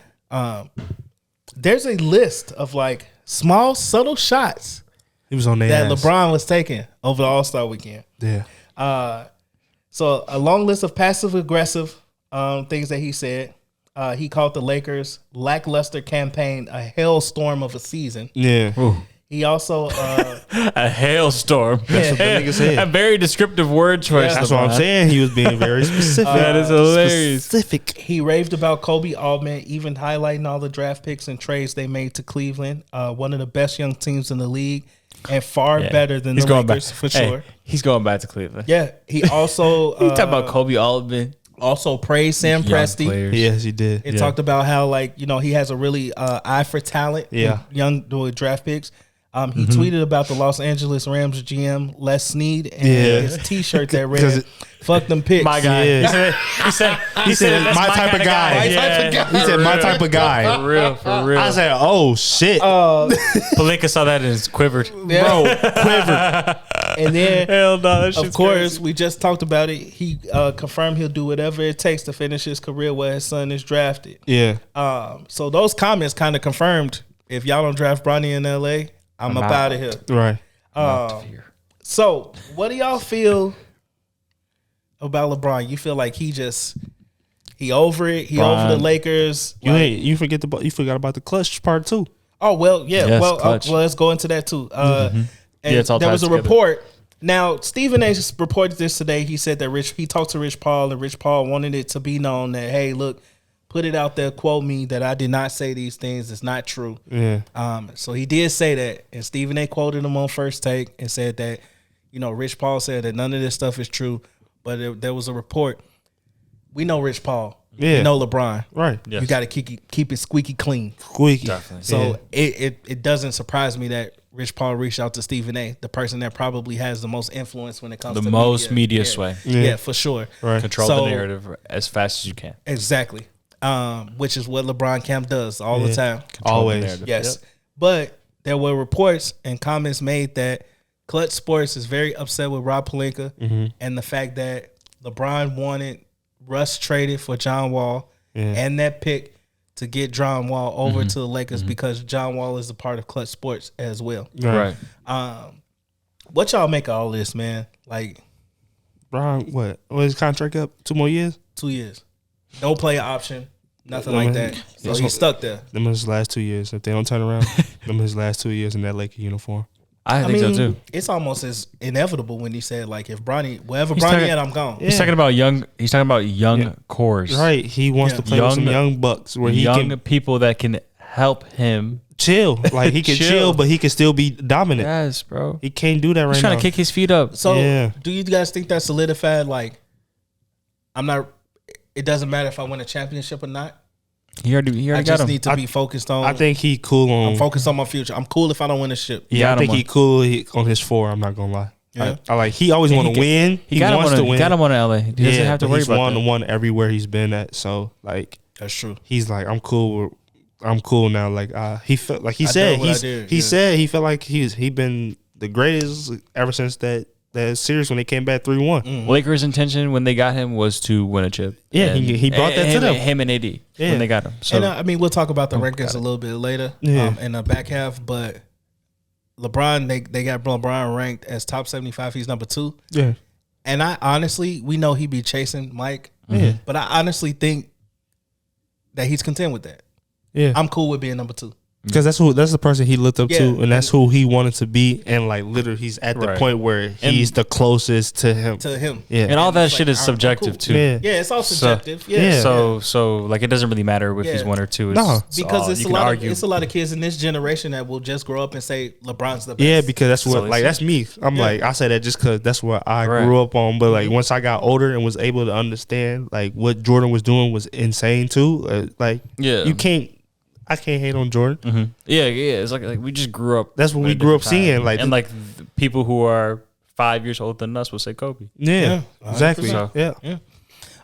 There's a list of like small, subtle shots he was on that LeBron was taking over the All-Star weekend. Yeah. So a long list of passive-aggressive things that he said. He called the Lakers' lackluster campaign a hailstorm of a season. Yeah. Ooh. He also a hailstorm. A very descriptive word choice. That's what I'm saying. He was being very specific. That is hilarious. Specific. He raved about Kobe Altman, even highlighting all the draft picks and trades they made to Cleveland. One of the best young teams in the league, and far better than the Lakers for sure. He's going back to Cleveland. Yeah. He also he talked about Kobe Altman. Also praised Sam Presti. Players. Yes, he did. It talked about how he has a really eye for talent. Yeah. Young draft picks. He tweeted about the Los Angeles Rams GM Les Snead and his T-shirt that read "Fuck them picks." My guy. Yeah. He said my type of guy. He said my type of guy. For real. I said, oh shit. Pelinka saw that and it's quivered. Bro, quivered. And then, hell no, of course, we just talked about it. He confirmed he'll do whatever it takes to finish his career where his son is drafted. Yeah. So those comments kind of confirmed if y'all don't draft Bronny in LA, I'm up out of here. Right. So what do y'all feel about LeBron? You feel like he over it? He over the Lakers? You forgot about the clutch part too. Oh well, yeah. Yes, well, let's go into that too. And it's all there was a together. report. Now Stephen A. reported this today. He said that he talked to Rich Paul, and Rich Paul wanted it to be known that, hey, look, put it out there, quote me, that I did not say these things. It's not true. Yeah. So he did say that, and Stephen A. quoted him on First Take and said that, Rich Paul said that none of this stuff is true, but there was a report. We know Rich Paul. Yeah. We know LeBron. Right. Yes. You got to keep it squeaky clean. Squeaky. Definitely. So it doesn't surprise me that Rich Paul reached out to Stephen A., the person that probably has the most influence when it comes to The most media sway. Yeah, for sure. Right. Control the narrative as fast as you can. Exactly. Which is what LeBron Camp does all the time. Always. Yes. But there were reports and comments made that Clutch Sports is very upset with Rob Pelinka and the fact that LeBron wanted Russ traded for John Wall and that pick to get John Wall over to the Lakers because John Wall is a part of Clutch Sports as well. Right. What y'all make of all this, man? Like, Brian, what? His contract up 2 more years? 2 years. No player option. Nothing like that. So he's stuck there. Them are his last 2 years. If they don't turn around, them are his last 2 years in that Laker uniform. I think so too. It's almost as inevitable when he said, like, if wherever Bronny at, I'm gone. He's talking about young cores. Right. He wants to play with some young bucks where young people that can help him chill. Like he can chill, but he can still be dominant. Yes, bro. He can't do that right now. He's trying to kick his feet up. So do you guys think that's solidified? Like, it doesn't matter if I win a championship or not. He already got him. I just need to be focused on. I think he cool on. I'm focused on my future. I'm cool if I don't win a ship. Yeah, I think he cool on his 4. I'm not gonna lie. Yeah. I like. He always want to win. He wants to win. He got him on LA. He doesn't have to worry about that. He's won everywhere he's been at. So like, that's true. He's like, I'm cool now. Like he felt like he said he felt like he been the greatest ever since that series when they came back 3-1. Lakers' intention when they got him was to win a chip. Yeah, he brought that to them. Him and AD when they got him. So and we'll talk about the rankings a little bit later in the back half. But LeBron, they got LeBron ranked as top 75. He's number 2. Yeah, and I honestly, we know he be chasing Mike. But I honestly think that he's content with that. Yeah, I'm cool with being number 2. Because that's the person he looked up to, and that's who he wanted to be, and like literally, he's at the point where he's the closest to him. Yeah, and all that shit is subjective too. Yeah, it's all subjective. So like it doesn't really matter if he's 1 or 2. Because it's a lot of kids in this generation that will just grow up and say LeBron's the best. Yeah, because that's what that's me. I'm like, I say that just because that's what I grew up on. But like once I got older and was able to understand like what Jordan was doing was insane too. I can't hate on Jordan. Yeah. It's like we just grew up. That's what we grew up seeing. Like, and like people who are 5 years older than us will say Kobe. Yeah, exactly. So, yeah.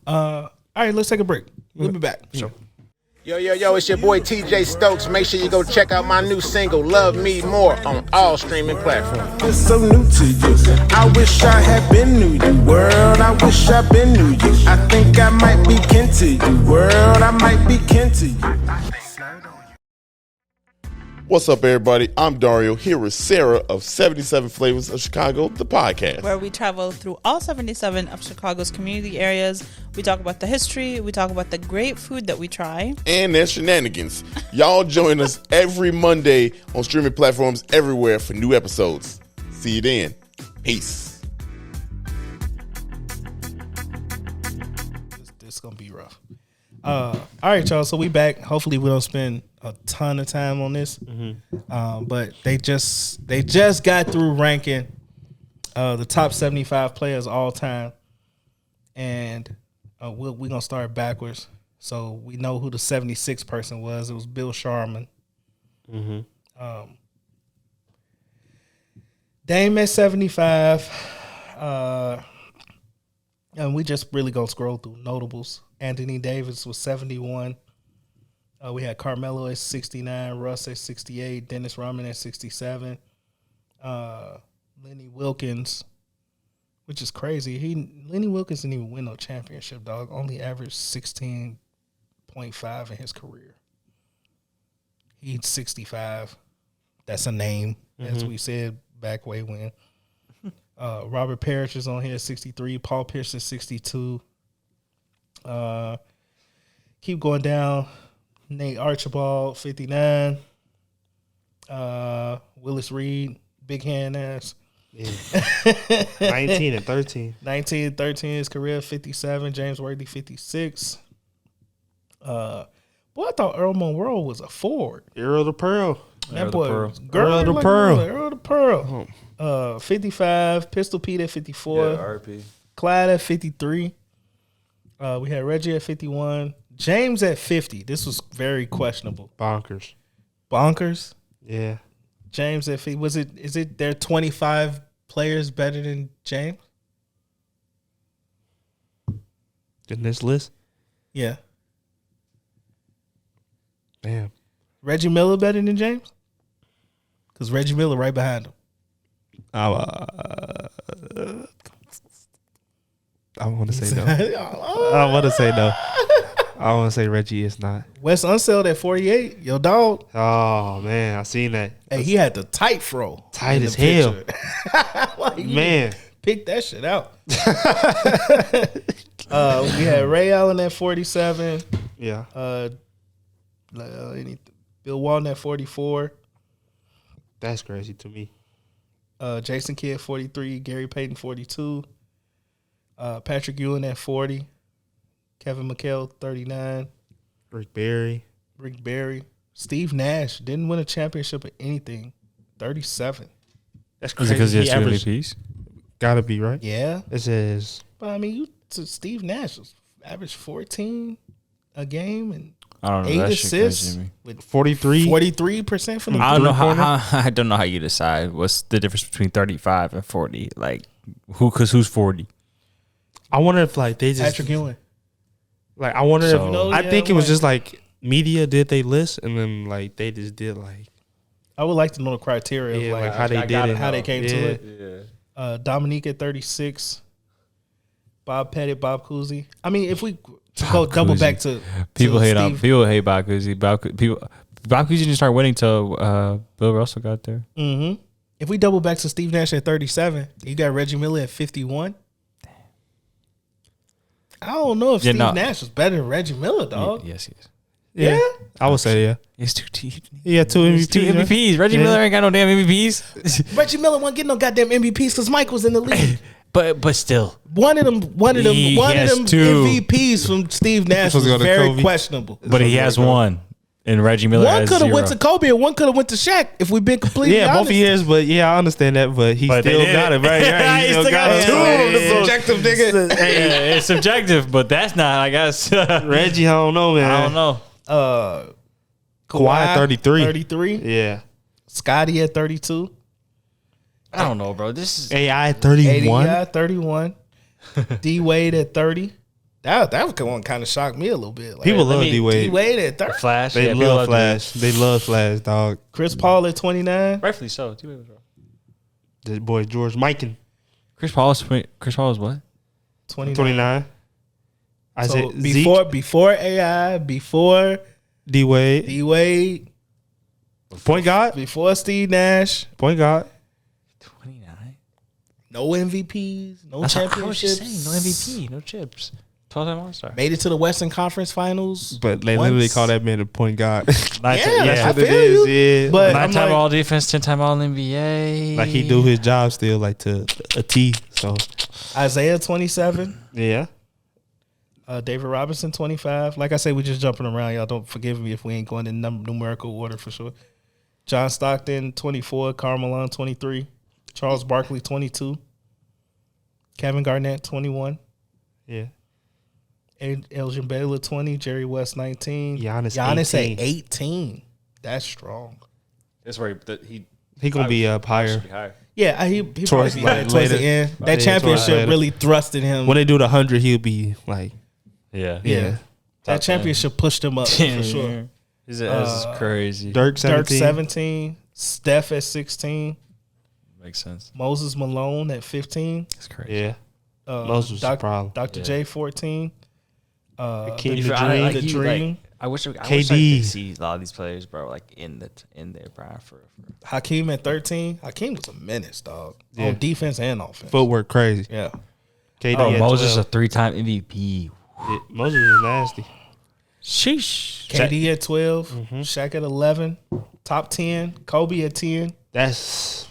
All right, let's take a break. We'll be back. Sure. Yo, it's your boy TJ Stokes. Make sure you go check out my new single, Love Me More, on all streaming platforms. It's so new to you. I wish I had been new you, world. I wish I been new you. I think I might be kin to you, world. I might be kin to you. What's up, everybody? I'm Dario, here with Sarah of 77 Flavors of Chicago, the podcast. Where we travel through all 77 of Chicago's community areas. We talk about the history. We talk about the great food that we try. And their shenanigans. Y'all join us every Monday on streaming platforms everywhere for new episodes. See you then. Peace. This is going to be rough. All right, y'all. So we back. Hopefully we don't spend a ton of time on this. But they just got through ranking the top 75 players all time. And we're going to start backwards. So we know who the 76 person was. It was Bill Sharman. Dame at 75. And we just really going to scroll through notables. Anthony Davis was 71. We had Carmelo at 69, Russ at 68, Dennis Rodman at 67. Lenny Wilkins, which is crazy. Lenny Wilkins didn't even win no championship, dog. Only averaged 16.5 in his career. He's 65. That's a name, as we said back way when. Robert Parrish is on here at 63. Paul Pierce at 62. Keep going down. Nate Archibald, 59. Willis Reed, big hand ass. Yeah. 19 and 13. 19 and 13 his career, 57. James Worthy, 56. Boy, I thought Earl Monroe was a forward. Earl the Pearl. That boy was Earl the Pearl. Earl the Pearl. 55. Pistol Pete at 54. Yeah, RP. Clyde at 53. We had Reggie at 51. James at 50. This was very questionable. Bonkers. Yeah. James at 50. Is it there 25 players better than James? In this list? Yeah. Damn. Reggie Miller better than James? Because Reggie Miller right behind him. I want to say no. I want to say no. I want to say Reggie is not. Wes Unseld at 48. Yo, dog. Oh, man. I seen that. Hey, he had the tight fro. Tight as hell. Like, Man. Pick that shit out. We had Ray Allen at 47. Yeah. Bill Walton at 44. That's crazy to me. Jason Kidd 43. Gary Payton 42. Patrick Ewing at 40. Kevin McHale 39. Rick Barry. Steve Nash didn't win a championship or anything. 37. That's Is crazy. it because he has two MVPs? Gotta be, right? Yeah. It says. But I mean, Steve Nash was averaged 14 a game and I don't know. 8 That shit assists crazy to me. with 43% from the I don't know corner. I don't know how you decide what's the difference between 35 and 40. Like, who's 40? I wonder if like they just Patrick Ewing. like I wonder So- if No, I yeah, think it was like- just like media did they list and then like they just did like I would like to know the criteria of like how they did it, how they came to it. Yeah. Dominique at 36. Bob Pettit, Bob Cousy. I mean, if we go double back to People hate on Steve, people hate Bob Cousy. Bob Cousy didn't start winning till Bill Russell got there. Mm-hmm. If we double back to Steve Nash at 37, you got Reggie Miller at 51. I don't know if Steve Nash was better than Reggie Miller, dog. Yes, he is. Yeah? I would say yeah. He's two teams. Yeah, two MVPs. Two MVPs. Reggie Miller ain't got no damn MVPs. Reggie Miller wasn't getting no goddamn MVPs because Mike was in the league. but still, One of them He has two. MVPs from Steve Nash was Supposed to go to very Kobe. questionable. but he has one, and Reggie Miller One has could have zero. went to Kobe and one could have went to Shaq. If we've been completely Yeah, honest. both years, but yeah, I understand that, but he But they still did got it. it, right? He still got it. two of them. Subjective nigga. Yeah, it's subjective, but that's not. I guess Reggie, I don't know, man. I don't know. Kawhi 33. 33. Yeah. Scotty at 32. I don't know, bro. This is AI 31. AD 31. D Wade at 30. That one kind of shocked me a little bit. Like, People love me- D D Wade. Wade at 30. Flash. They Yeah, people love Flash. D-Wade. They love Flash, dog. Chris Paul at 29. Rightfully so. D-Wade was wrong. The boy George Mikan, Chris Paul was what? 29. 29. I So said Zeke, before AI, before D Wade. D Wade, Point guard. Before Steve Nash. Point guard. 29. No MVPs. No That's championships. what I was just saying. No MVP. No chips. 12-time All-Star. Made it to the Western Conference Finals. But they literally call that man a point guard. I That's what feel it is. you. Yeah. But 9-time like, All Defense, 10-time All NBA. Like he do his job still like to a T. So Isaiah 27. yeah. David Robinson 25. Like I say, we just jumping around. Y'all don't forgive me if we ain't going in numerical order for sure. John Stockton 24. Karl Malone 23. Charles Barkley 22. Kevin Garnett 21. Yeah. Elgin Baylor 20. Jerry West 19. Giannis at 18. That's strong. That's where He gonna be up higher. be higher. Yeah, he Towards probably be like towards later. the end. That Yeah, championship towards later. really thrusted him. When they do the 100, he'll be like Yeah. yeah. That championship pushed him up for sure. His ass is crazy. Dirk 17. Dirk 17. Steph at 16. Makes sense. Moses Malone at 15. That's crazy. Yeah. Moses was the problem. Dr. J 14. King If the I- Dream. like, The he, Dream. like, I wish I KD. could see a lot of these players, bro, like in their prime for Hakeem at 13. Hakeem was a menace, dog. Yeah. On defense and offense. Footwork crazy. Yeah. KD Oh, at Moses 12. a 3-time MVP. Yeah, Moses is nasty. Sheesh. KD at 12. Shaq at 11. Top 10. Kobe at 10. That's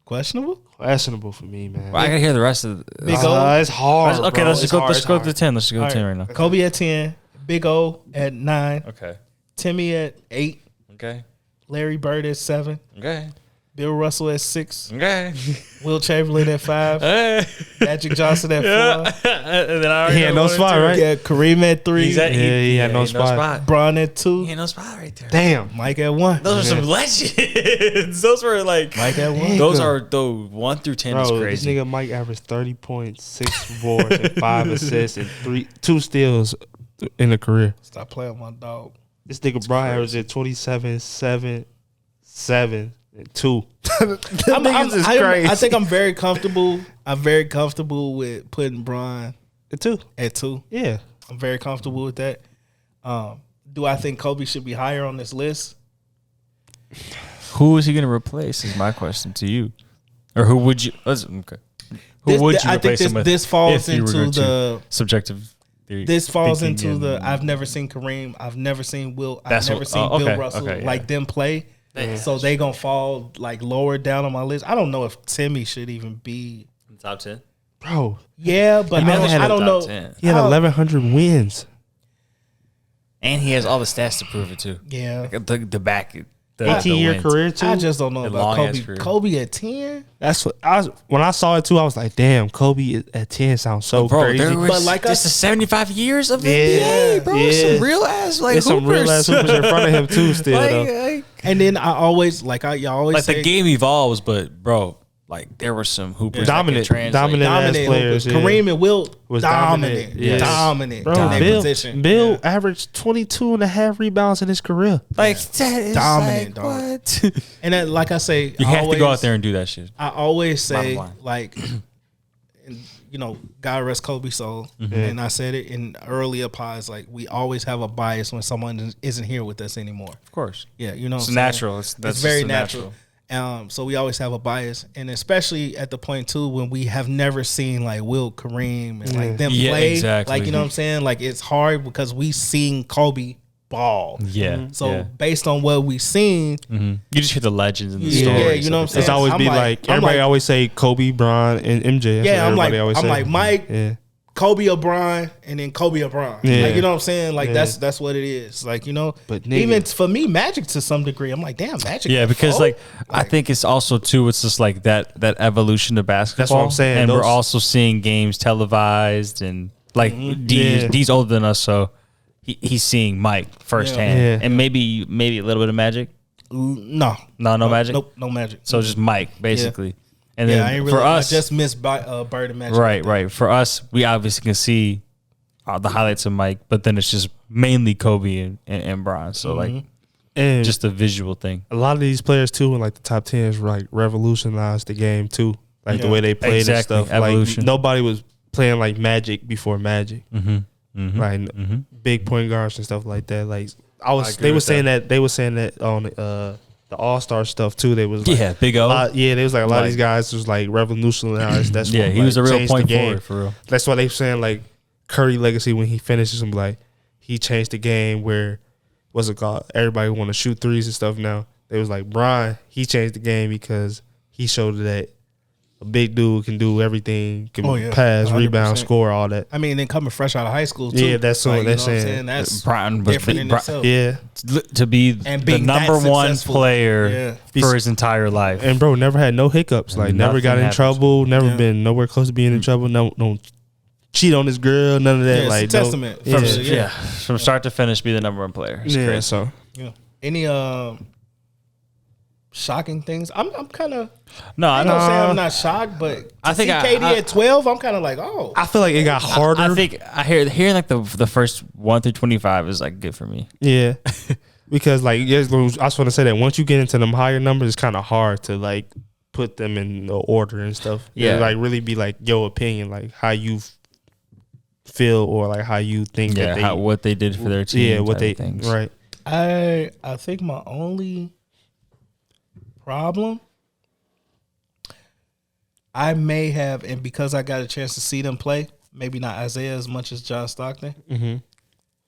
Questionable? questionable for me, man. Well, I gotta hear the rest of the. Big O. It's hard. Okay, bro. let's It's go. hard. Let's It's go hard. to 10. Let's just go All to 10 right. right now. Kobe at 10. Big O at 9. Okay. Timmy at 8. Okay. Larry Bird at 7. Okay. Bill Russell at 6. Okay. Will Chamberlain at 5. Magic Johnson at 4. And then I He had no spot, right? Yeah, Kareem at 3. He's at, he had no spot. Bron at 2. He had no spot right there. Damn. Mike at 1. Those are some legends. Those were like. Mike at 1. Those are the 1 through 10 is Bro, this crazy. nigga Mike averaged 30 points, 6 boards, and 5 assists, and 2 steals in a career. Stop playing with my dog. This nigga Brian averaged 27, 7, 7, and 2. I think I'm very comfortable. I'm very comfortable with putting Bron At 2. at 2. Yeah. I'm very comfortable with that. Do I think Kobe should be higher on this list? Who is he going to replace? Is my question to you, or who would you? Okay. Who would you I think replace him with? this falls if you were into going to? the Subjective theory. this falls thinking into the and- I've never seen Kareem, I've never seen Will, I've That's never what- seen okay, Bill Russell okay, yeah. like them play. So they gonna fall like lower down on my list. I don't know if Timmy should even be. top 10. Bro, Yeah, but I don't know. he had 1,100 wins. And he has all the stats to prove it too. Yeah, Like the back. The 18-year wins. career, too. I just don't know The about long-ass Kobe. career. Kobe at 10. That's what I was. When I saw it, too, I was like, damn, Kobe at 10 sounds so Bro, crazy. there was But like just us- 75 years of Yeah, NBA, bro. yeah. Some real ass like There's some real ass hoopers in front of him, too, still, though. like, And then I always y'all always like say the game evolves, but bro, like there were some hoopers Dominant, that could translate. dominant ass dominant players. hoopers. Kareem and Wilt Was dominant, dominant, yes. dominant Bro, in their Bill, position. Bill Yeah. averaged 22 and a half rebounds in his career. Like that is Dominant, like, dog. what? And then, like I say, You have to go out there and do that shit. I always say, Bottom line. like, and, you know, God rest Kobe's soul. Mm-hmm. And I said it in earlier pods, like, we always have a bias when someone isn't here with us anymore. Of course, Yeah, you know, it's what I'm saying? natural. That's very just natural. So we always have a bias, and especially at the point too when we have never seen like Will, Kareem, and like them Yeah, play. exactly. Like, you know what I'm saying? Like, it's hard because we seen Kobe ball. Yeah. So yeah. based on what we seen, You just hear the legends and the Yeah, stories. you know of what I'm the saying? It's always I'm be like- like, I'm everybody like- always say Kobe, Bron, and MJ. That's yeah, what I'm like everybody always say. Mike, Yeah. Kobe O'Brien, and then Kobe O'Brien. Yeah. Like, you know what I'm saying? Like, Yeah. that's what it is. Like, you know, But nigga- even for me, Magic to some degree, I'm like, damn, Magic. Yeah, got because four? like I think it's also too. It's just like that evolution of basketball. I'm saying, and we're those- also seeing games televised and like Yeah. D's older than us, so he's seeing Mike firsthand, Yeah. and maybe a little bit of Magic. no, No Magic. nope, no Magic. So just Mike basically, and yeah, then I ain't really. for us, I just missed Bird and Magic. right. For us, we obviously can see the highlights of Mike, but then it's just mainly Kobe and Bron. So like And just a visual thing. a lot of these players too in like the top 10s like revolutionized the game too, like the way they played Exactly. and stuff. Evolution. Like nobody was playing like Magic before Magic, like big point guards and stuff like that. Like they were saying that on the All-Star stuff too. They was like, Big O. There was like a lot of these guys was like revolutionized. That's what, he was a real changed point the game. forward for real. That's why they saying like Curry legacy when he finishes him, like he changed the game where what's it called? Everybody want to shoot threes and stuff now. They was like Bron, he changed the game because he showed that a big dude can do everything, can pass, 100%. Rebound, score, all that. I mean, then coming fresh out of high school too. Yeah, that's what they're saying. That's Bron different in itself. Yeah, to be the number one player for his entire life, and bro never had no hiccups. Like never got in trouble, never been nowhere close to being in trouble. No cheat on his girl, none of that. Like it's a testament. From start to finish, be the number one player. It's crazy. So any shocking things? I'm kind of I don't say I'm not shocked, but I think KD at 12, I'm kind of like, oh, I feel like it got harder. I think hearing like the first 1 through 25 is like good for me. Yeah, because like I just want to say that once you get into them higher numbers, it's kind of hard to like put them in the order and stuff. Yeah, like really be like your opinion, like how you feel or like how you think that what they did for their team. Yeah, what they things. Right. I think my only problem I may have, and because I got a chance to see them play, maybe not Isaiah as much as John Stockton,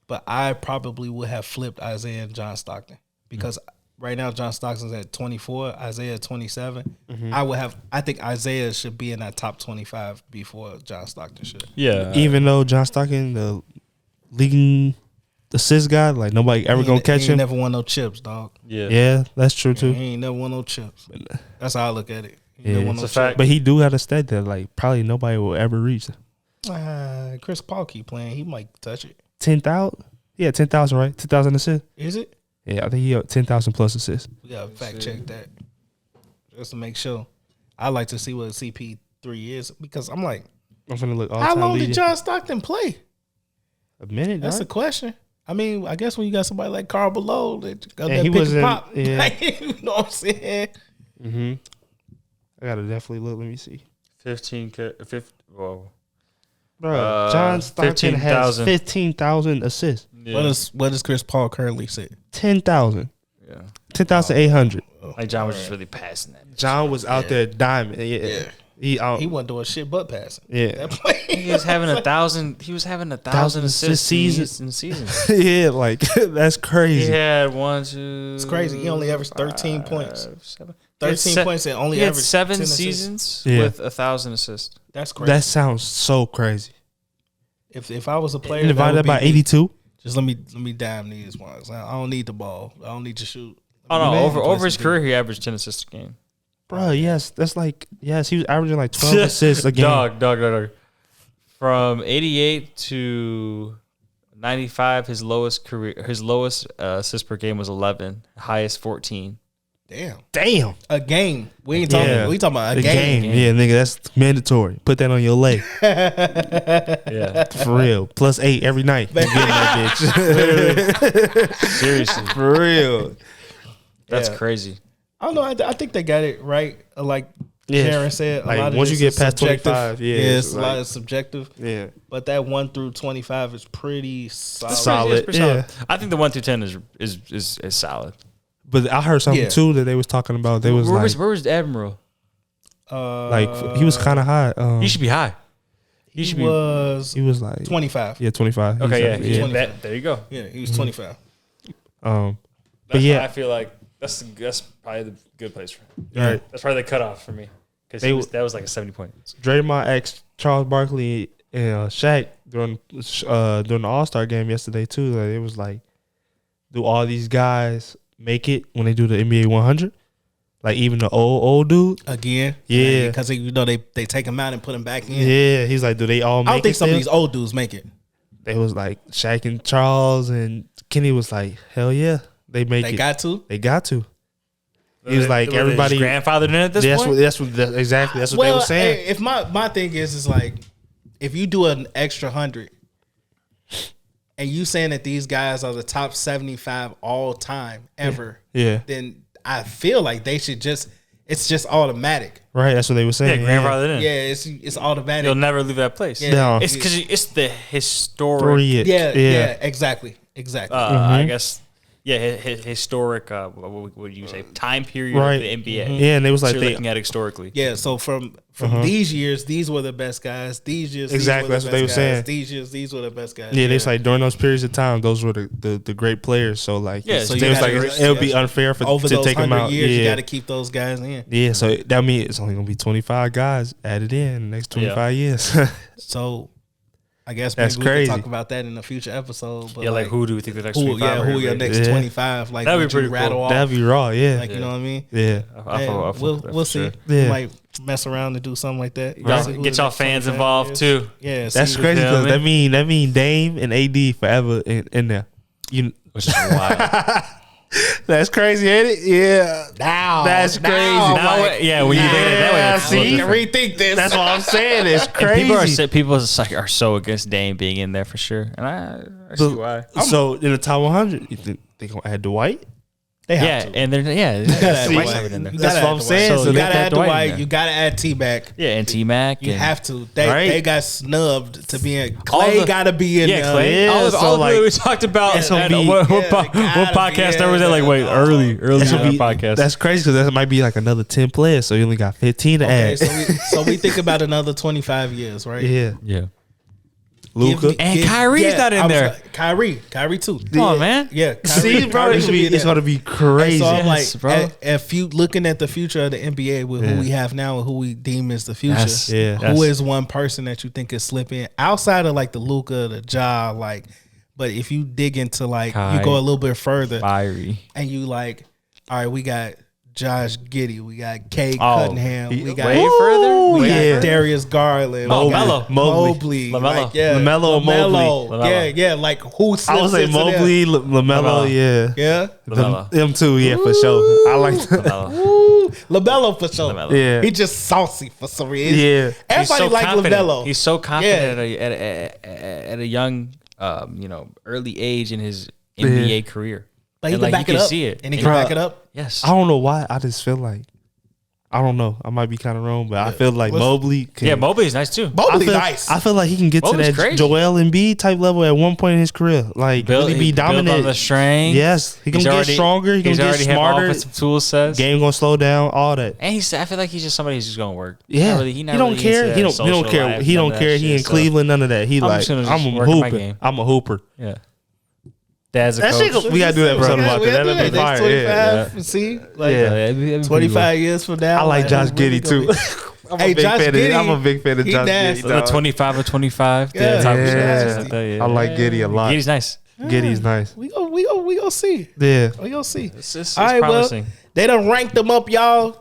but I probably would have flipped Isaiah and John Stockton because right now John Stockton's at 24, Isaiah at 27. I think Isaiah should be in that top 25 before John Stockton should. Yeah, even though John Stockton, the leading assist guy, like nobody ever gonna catch him. He never won no chips, dog. Yeah, that's true too. He ain't never won no chips. That's how I look at it. It's a fact. But he do have a stat that like probably nobody will ever reach. Chris Paul keep playing. He might touch it. 10,000. Yeah, 10,000. Right, 10,000 assists. Is it? Yeah, I think he got 10,000 plus assists. We gotta fact check that just to make sure. I like to see what CP3 is because I'm like, I'm finna look. How long did John Stockton play? A minute. That's a question. I mean, I guess when you got somebody like Carl Below that got that pick and pop, yeah. You know what I'm saying? I gotta definitely look. Let me see. 15. Whoa. Bro, John Stockton has 15,000 assists. Yeah. What does Chris Paul currently say? 10,000. Yeah. 10,800. Like John was just really passing that. John was out there diamond. Yeah. He wasn't doing shit but passing. Yeah. He was having 1,000. He was having 1,000 assists in season. Yeah, like that's crazy. He had 1, 2. It's crazy. He only averaged 13 points. 7. 13 points and only averaged 7 10 seasons assists. with 1,000 assists. That's crazy. That sounds so crazy. If I was a player, and divided by 82. Just let me damn these ones. I don't need the ball. I don't need to shoot. Oh no! Over his career, he averaged 10 assists a game. Bro, yes, that's like he was averaging like 12 assists a game. Dog. From 88 to 95, his lowest assist per game was 11. Highest 14. Damn. A game. We ain't talking. Yeah. We talking about a game. Yeah, nigga, that's mandatory. Put that on your leg. Yeah, for real. Plus 8 every night. You getting that bitch. Seriously, for real. That's crazy. I don't know. I think they got it right. Like Sharon said, like a lot of once you get past 25, it's a lot of subjective. Yeah, but that 1 through 25 is pretty solid. Solid. I think the 1 through 10 is solid. But I heard something too that they was talking about. They was where was the Admiral? Like he was kind of high. He should be high. He was like 25. Yeah, 25. Okay, yeah. There you go. Yeah, he was 25. But I feel like that's probably the good place for him. Yeah. Right. That's probably the cutoff for me because that was like a 70 points. Draymond asked Charles Barkley and Shaq during the All-Star game yesterday too. Like, it was like, do all these guys make it when they do the NBA 100? Like even the old dude again, yeah, because they take him out and put him back in. Yeah, he's like, do they all make it? I don't think some of these old dudes make it. They was like Shaq and Charles and Kenny was like, hell yeah, they make it. They got to. He was like, everybody grandfathered in at this point. That's what they were saying. If my thing is like, if you do an extra 100, and you saying that these guys are the top 75 all time ever, then I feel like they should it's just automatic. Right, that's what they were saying. Yeah, grandfathered in. Yeah, it's automatic. You'll never leave that place. Yeah. No. It's because it's the historic. Yeah, exactly. I guess historic. What would you say? Time period Right. of the NBA. Yeah, and it was like you're looking at historically. Yeah, so from these years, these were the best guys. These years, Exactly, these that's were what the they best were guys. saying. These years, these were the best guys. Yeah, it's like during those periods of time, those were the great players. So like, Yeah, so so it you was gotta like rest- it would be unfair for over to those take them 100 out. years, you Yeah, got to keep those guys in. yeah. So that means it's only gonna be 25 guys added in the next 25 years. So I guess That's maybe we crazy. can talk about that in a future episode. But Yeah, like who do we think the next who 25 are who gonna your be? next Yeah. 25? Like That'd be would you pretty cool. rattle off? That'd be raw. Yeah, Like you know what I mean? yeah. I fuck we'll with that for see. sure. Yeah. We might mess around and do something like that. Y'all See who get the y'all next fans 25 involved is. too. Yeah, That's see crazy feel because me? that mean Dame and AD forever in there. You. Which is wild. That's crazy, ain't it? Yeah. That's crazy. Now, yeah, when you think that way, Yeah, it's a little see? different. Rethink this. That's what I'm saying. It's And crazy. people are so against Dame being in there for sure, and I see why. So in the top 100, you think they gonna add Dwight? They have Yeah, to. and they're You gotta add See, Dwight. Dwight in there. You That's gotta what add I'm Dwight. saying. So you they gotta put add Dwight in Dwight. there. You gotta add T-Mac. Yeah, and T-Mac. You and have to. They Right. got snubbed to be in. All Clay the- got to be in Yeah, there. Clay. Yeah, all of so, like, we talked about it's gonna at- be- what yeah, podcast gotta that be was that? Like, in wait, there. early in That's our gonna be- podcast. That's crazy because that might be like another 10 players. So you only got 15 to Okay, add. so we think about another 25 years, right? Yeah, yeah. Luka. And Kyrie's not in I was there. like, Kyrie too. Come on, man. Yeah, See, bro, Kyrie it's should be in there. gonna be crazy. So I'm Yes, like, bro. if you looking at the future of the NBA with who Yeah. we have now and who we deem as the future, Yes, yeah. who yes. is one person that you think is slipping outside of like the Luka, the Ja, like, but if you dig into like Kai. you go a little bit further Fiery. and you like, all right, we got Josh Giddey, we got Cade Oh, Cunningham, we got way further? we got Yeah. Darius Garland, Oh, we got Melo. Mobley, LaMelo. like, yeah, LaMelo or Mobley? yeah, like who? I would say slips into there? Mobley, LaMelo, LaMelo. yeah. Yeah, LaMelo. Them two, yeah, for sure. I like that. LaMelo. Ooh, LaMelo for sure. LaMelo. Yeah. He just saucy for some reason. Yeah. Everybody like confident. LaMelo. He's so confident at a young, early age in his NBA career. But he And, can like, back you it can up. see it. And he can Bruh. back it up. Yes. I don't know why. I just feel like, I don't know. I might be kind of wrong, but I feel like What's- Mobley can. Yeah, Mobley's nice too. Mobley I feel, nice. I feel like he can get Mobley's to that crazy. Joel Embiid type level at one point in his career. Like, really be built dominant. on the strength. Yes. He He's gonna get already- stronger. He he's gonna get already have smarter. offensive tool sets. Game gonna slow down. All that. And I feel like he's just somebody who's just gonna work. Yeah. He not he don't really care. into He that don't social care. life, He none don't of care. that He shit, in so Cleveland. None of that. He I'm like, just gonna just I'm a work on my hooper. game. I'm a hooper. Yeah. Dad's a That coach. shit, we gotta do an episode about that. That'd be Next fire. 25, Yeah. see? Like, Yeah. it'd be pretty 25 years from now. I like Josh who's really Giddey gonna too. be- I'm Hey, a big Josh fan of. Giddey, I'm a big fan of he Josh nasty. Giddey. The dog. 25 or 25. Yeah. type of shit. Yeah. Like that, I like Giddey a lot. Giddy's nice. Giddey's nice. We gonna see. Yeah. We gonna see. It's All right, promising. well, they done ranked them up, y'all.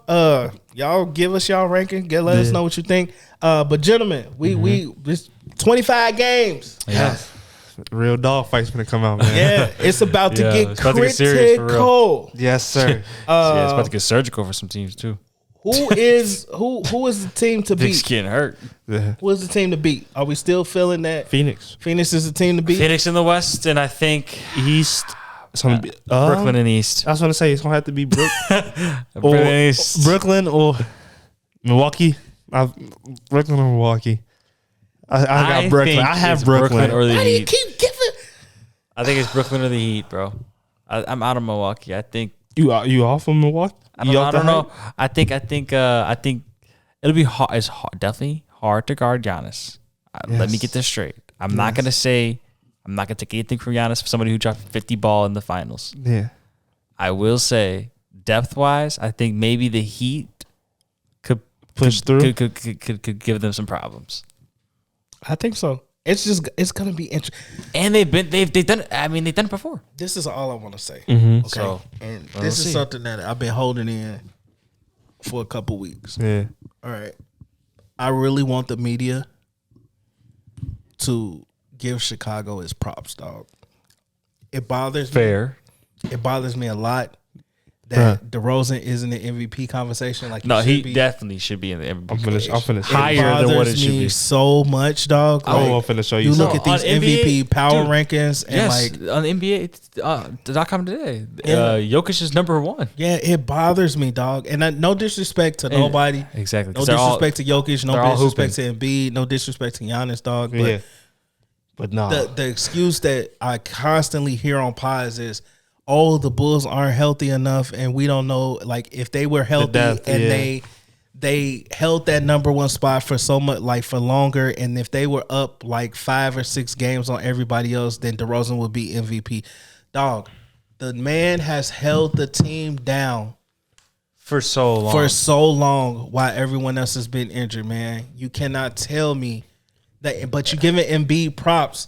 Y'all give us y'all ranking. Let us know what you think. But gentlemen, we this 25 games. Yeah. Real dog fights gonna come out, man. Yeah, it's about to Yeah, get it's about to get serious for real. critical. Yes, sir. Yeah, it's about to get surgical for some teams too. Who is the team to Dick's beat? getting hurt. Yeah. Who is the team to beat? Are we still feeling that Phoenix Phoenix is the team to beat? Phoenix in the West, and I think East. It's gonna be Brooklyn in the East. I was gonna say it's gonna have to be Brooklyn in the East. Brooklyn or Milwaukee. Brooklyn or Milwaukee. I got Brooklyn. think I have it's Brooklyn. or the Why do you Heat. keep giving? I think it's Brooklyn or the Heat, bro. I'm out of Milwaukee. I think You off of Milwaukee? I don't know. I think it'll be hard. It's definitely hard to guard Giannis. Let me get this straight. I'm not gonna take anything from Giannis for somebody who dropped 50 ball in the finals. Yeah. I will say, depth wise, I think maybe the Heat could Push through. could give them some problems. I think so. It's gonna be interesting. And they've done. I mean, they've done it before. This is all I want to say. Mm-hmm. Okay, So, and we'll this is see. something that I've been holding in for a couple weeks. Yeah. All right, I really want the media to give Chicago its props, dog. It bothers me. It bothers me a lot that DeRozan isn't in the MVP conversation. Like No, he he should be. definitely should be in the MVP. I'm finna Higher than what it should be. So much, dog. I'm finna show you. You look something. at these On NBA, MVP power dude, rankings and Yes, like, on NBA.com today, Yeah. Jokic is number one. yeah, it bothers me, dog. And no disrespect to nobody. Exactly. No 'cause they're all- disrespect to Jokic. No they're all disrespect to Embiid. No disrespect to Giannis, dog. But Yeah. But no. the excuse that I constantly hear on pods is, oh, the Bulls aren't healthy enough, and we don't know like if they were healthy they held that number one spot for so much, like for longer, and if they were up like 5 or 6 games on everybody else, then DeRozan would be MVP. Dog, the man has held the team down for so long while everyone else has been injured, man. You cannot tell me that, but you giving Embiid props.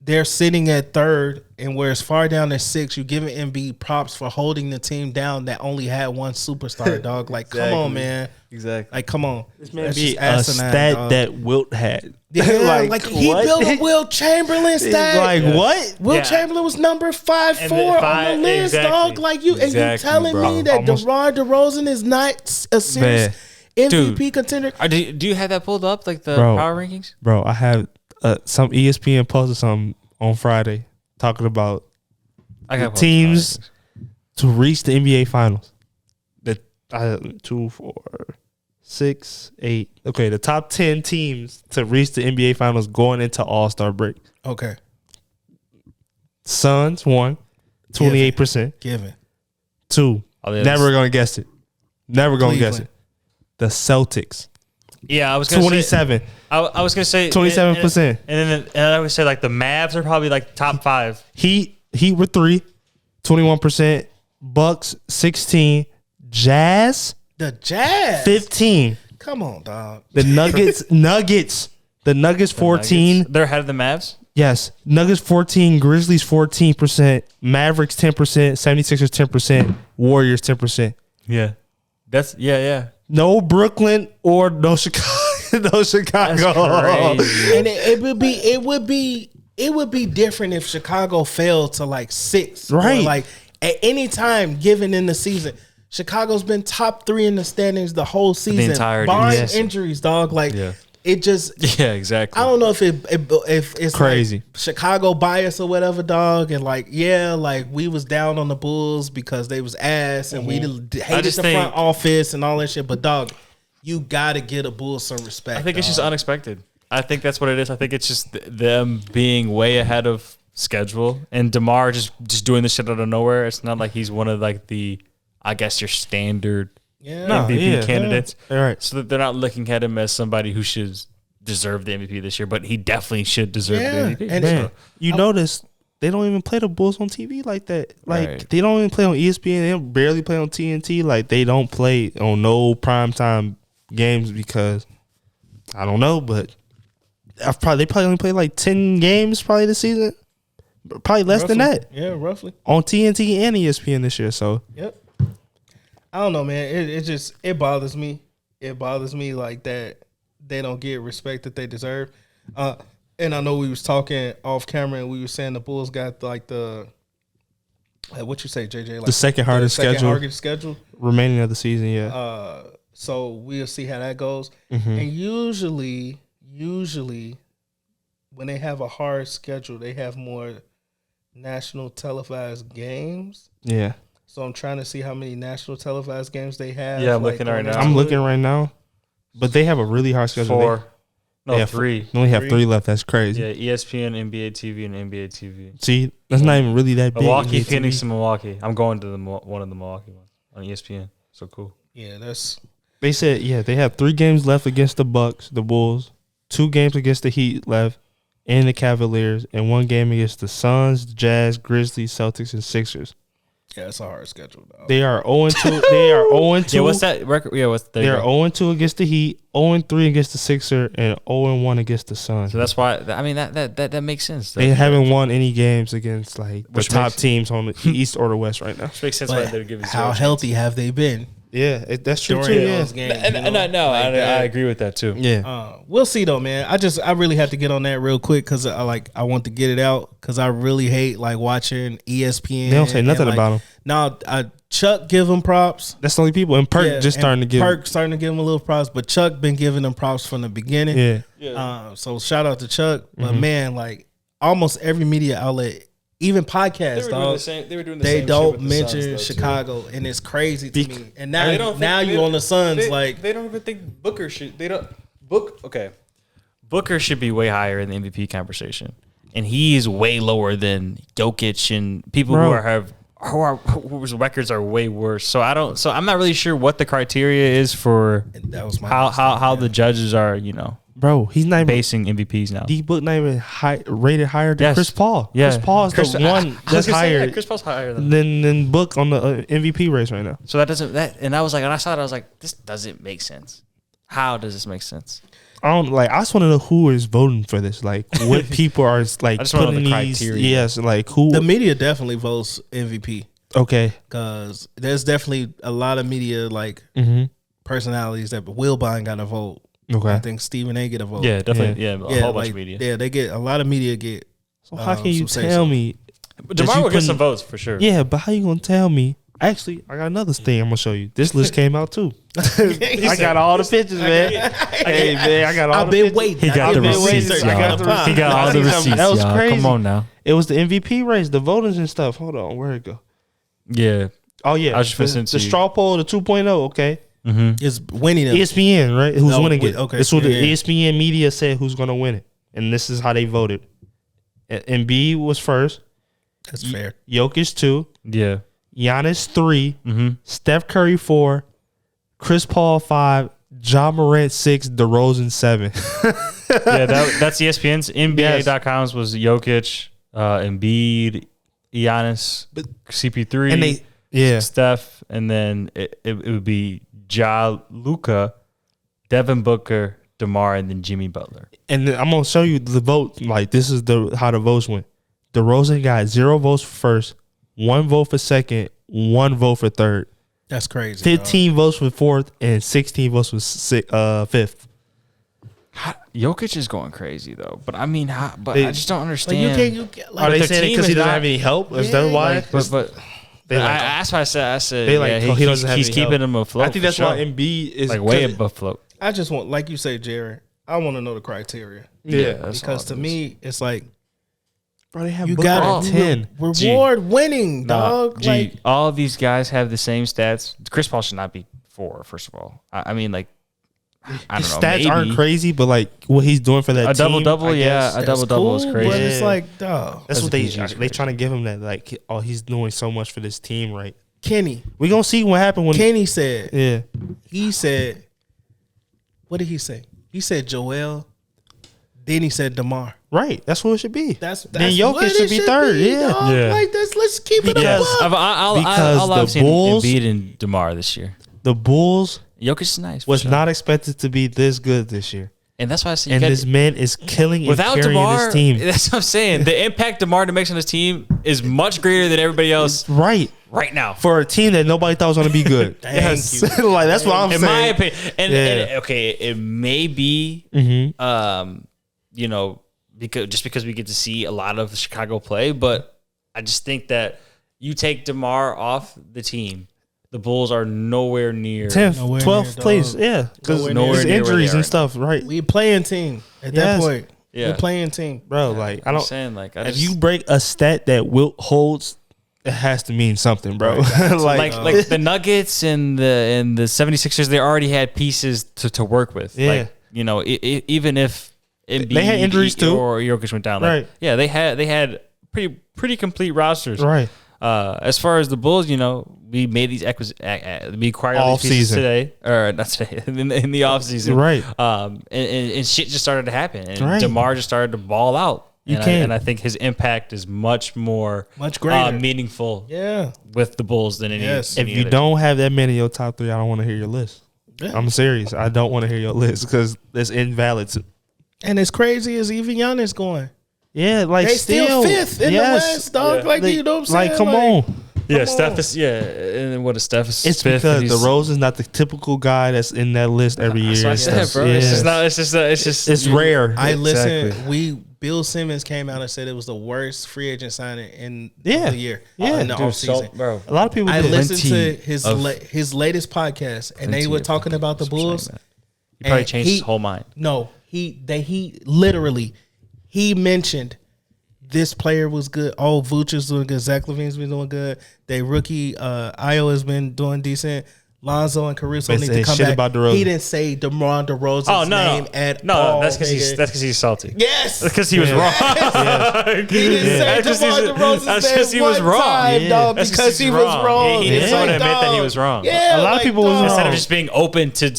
They're sitting at third, and where it's far down at 6, you're giving Embiid props for holding the team down that only had one superstar, dog. Like, exactly. Come on, man. Exactly. Like, come on. This may be a stat dog. That Wilt had. Yeah, like he built a Will Chamberlain stat. Like, what? Will Chamberlain was number 5'4" on the list, dog. Like, and you telling me that DeMar DeRozan is not a serious MVP contender? Do you have that pulled up, like the power rankings? Bro, I have some ESPN posted something on Friday talking about teams to reach the NBA Finals. The 2, 4, 6, 8. Okay, the top 10 teams to reach the NBA Finals going into All-Star break. Okay. Suns 1, 28%. Given. 2. Never gonna guess it. Never gonna guess it. The Celtics. Yeah, I was gonna 27. Say, I was gonna say 27%. And I would say like the Mavs are probably like top 5. Heat were 3, 21%. Bucks 16. Jazz. The Jazz 15. Come on, dog. The Nuggets. The Nuggets 14. Nuggets. They're ahead of the Mavs. Yes. Nuggets 14. Grizzlies 14%. Mavericks 10%. 76ers 10%. Warriors 10%. Yeah. That's yeah. No Brooklyn or no Chicago. No Chicago. And it would be different if Chicago fell to like 6. Right. Or like at any time given in the season. Chicago's been top 3 in the standings the whole season. The entirety. Barring injuries, dog. Like it just exactly. I don't know if it's crazy like Chicago bias or whatever, dog. And like like we was down on the Bulls because they was ass and we hated the front office and all that shit. But dog, you gotta get a Bulls some respect. I think it's just unexpected. I think that's what it is. I think it's just them being way ahead of schedule and DeMar just doing this shit out of nowhere. It's not like he's one of like the, I guess, your standard MVP candidates. Yeah. All right. So that they're not looking at him as somebody who should deserve the MVP this year, but he definitely should deserve the MVP. And man, you notice they don't even play the Bulls on TV like that. Like they don't even play on ESPN. They don't barely play on TNT. Like they don't play on no primetime games because I don't know, but they probably only played like 10 games probably this season. Probably less than that. Yeah, roughly. On TNT and ESPN this year. So yep. I don't know, man. It bothers me. It bothers me like that they don't get respect that they deserve. And I know we was talking off camera and we were saying the Bulls got like the what you say, JJ? Like the second hardest schedule remaining of the season. Yeah. So we'll see how that goes. Mm-hmm. And usually when they have a hard schedule, they have more national televised games. Yeah. So I'm trying to see how many national televised games they have. Yeah, I'm looking right now. I'm looking right now. But they have a really hard schedule. 4. No, 3. They only have 3 left. That's crazy. Yeah, ESPN, NBA TV, and NBA TV. See, that's not even really that big. Milwaukee, Phoenix, and Milwaukee. I'm going to one of the Milwaukee ones on ESPN. So cool. Yeah, that's... They said, they have 3 games left against the Bucks, the Bulls, 2 games against the Heat left, and the Cavaliers, and 1 game against the Suns, Jazz, Grizzlies, Celtics, and Sixers. Yeah, it's a hard schedule, dog. They are 0-2. They are 0-2. Yeah, what's that record? Yeah, they're 0-2 against the Heat, 0-3 against the Sixers, and 0-1 against the Suns. So that's why. I mean, that makes sense. They haven't won any games against like the top teams on the East or the West right now. Which makes sense why they're giving. How healthy have they been? Yeah, that's true too. Yeah, I agree with that too. Yeah, we'll see though, man. I really have to get on that real quick because I want to get it out because I really hate like watching ESPN. They don't say nothing about them. No, Chuck give them starting to give them a little props, but Chuck been giving them props from the beginning. Yeah. So shout out to Chuck, but man, like almost every media outlet. Even podcasts, dog. They don't mention Chicago, and it's crazy to me. And now you on the Suns, like they don't even think Booker should. They don't Booker should be way higher in the MVP conversation, and he is way lower than Jokic and people who have whose records are way worse. So I'm not really sure what the criteria is for That was my how the judges are, Bro, he's not even basing MVPs now. D-Book not even rated higher than Chris Paul. Yeah. Chris Paul is the one that's higher. Chris Paul's higher than Book on the MVP race right now. So and I was like, and I saw it, I was like, this doesn't make sense. How does this make sense? I just want to know who is voting for this. Like, what people are like I just want to know putting the these. criteria. Yes, like who. The media definitely votes MVP Okay. because there's definitely a lot of media personalities that Wilbon got a vote. Okay. I think Stephen A. get a vote. Yeah, definitely. Yeah, a whole bunch of media. Yeah, they get a lot of media get. So how can you some tell me? But DeMar will get some votes for sure. Yeah, but how you gonna tell me? Actually, I got another thing I'm gonna show you. This list came out too. I got all the pictures, man. Hey, man, I got all I've the been pictures. waiting. He got the receipts, y'all. He got all the receipts, That was y'all. crazy. Come on now. It was the MVP race, the voters and stuff. Hold on, where'd it go? Yeah. Oh yeah, I was just listening to the you. straw poll, the 2.0. Okay, Is winning it. ESPN, right? Who's winning it? Okay, This is what the yeah. ESPN media said who's gonna win it, and this is how they voted. Embiid was first. That's fair. Jokic 2. Yeah. Giannis 3. Mm-hmm. Steph Curry 4. Chris Paul 5. John Morant 6. DeRozan 7. Yeah, that's ESPN's. NBA.com's was Jokic, Embiid, Giannis, CP3, and Steph, and then it would be Ja, Luka, Devin Booker, DeMar, and then Jimmy Butler. And then I'm gonna show you the vote. Like, this is how the votes went. DeRozan got 0 votes for first, 1 vote for second, 1 vote for third. That's crazy. 15 votes for fourth, and 16 votes for fifth. Jokic is going crazy though, but I mean, I just don't understand. Are they saying because he doesn't have any help? Is that why? But that's why I said they like, yeah, he doesn't have he's any keeping help. him afloat. I think that's why Embiid is like way above float. I just want, like you say, Jared, I want to know the criteria. Yeah, because to me, it's like, bro, they have you got got 10 reward winning, dog. Like, all of these guys have the same stats. Chris Paul should not be 4, first of all. I mean, like, I his don't know. stats aren't crazy, but like what he's doing for that A team, double-double, yeah, a double-double is crazy. But it's Yeah. like, dog. That's what they crazy. trying to give him that, like, oh, he's doing so much for this team, right? Kenny. We gonna see what happened when Kenny said, he said, what did he say? He said Joel. Then he said DeMar. right. That's what it should be. That's then what Jokic it should be third. dog. Yeah. Like this. Let's keep it Because- up. I'll Because the Bulls- Embiid and DeMar this year. The Bulls Jokic is nice. was for sure. not expected to be this good this year, and that's why I said and this man is killing and without carrying DeMar. his team. That's what I'm saying. The impact DeMar makes on his team is much greater than everybody else Right. now. For a team that nobody thought was going to be good. Thank you. Like, that's what I'm In saying. my opinion, and Yeah. okay, it may be, Mm-hmm. because we get to see a lot of Chicago play, but I just think that you take DeMar off the team, the Bulls are nowhere near 10th, Nowhere 12th near, place. dog. Yeah. Because Nowhere there's near where injuries they and are. stuff. Right. We playing team at that Yes. point. Yeah. We're playing team. Bro, like, I I'm don't. saying, like, If you break a stat that Wilt holds, it has to mean something, bro. like the Nuggets and the 76ers, they already had pieces to work with. Yeah. Like, even if Embiid They had injuries too. or Jokic went down, like, Right. yeah, they had pretty complete rosters. Right. As far as the Bulls, we made these we acquired all these pieces Off-season. today, or not today, in the off season, Right. And shit just started to happen, and Right. DeMar just started to ball out. And I think his impact is much more greater. meaningful Yeah. with the Bulls than any. Yes. If you don't have that many in your top 3, I don't want to hear your list. Yeah. I'm serious. I don't want to hear your list because it's invalid. And as crazy as even Giannis going. Yeah, like They still fifth in the West, dog. Yeah. Like, you know what I'm saying? Like, come on. Yeah, Steph is and what is Steph is It's fifth, because and the Rose is not the typical guy that's in that list every year. That's what I said, bro. Yeah. It's just It's rare. I listened. Exactly. Bill Simmons came out and said it was the worst free agent signing in Yeah. the year. Yeah. In the Dude, offseason. bro. A lot of people I did. listened to Plenty his latest podcast, and they were talking about the Bulls. He probably and changed his whole mind. No, he literally mentioned this player was good. Oh, Vooch is doing good. Zach LaVine's been doing good. They rookie Io has been doing decent. Lonzo and Caruso need to come shit back. about DeRozan. He didn't say DeMar DeRozan's name at all. No, that's because he's salty. Yes, because he was wrong. He didn't say DeMar DeRozan's name. That's because he was wrong. Dog, because he was wrong. He didn't want to admit that he was wrong. Yeah, a lot of people was instead wrong. of just being open to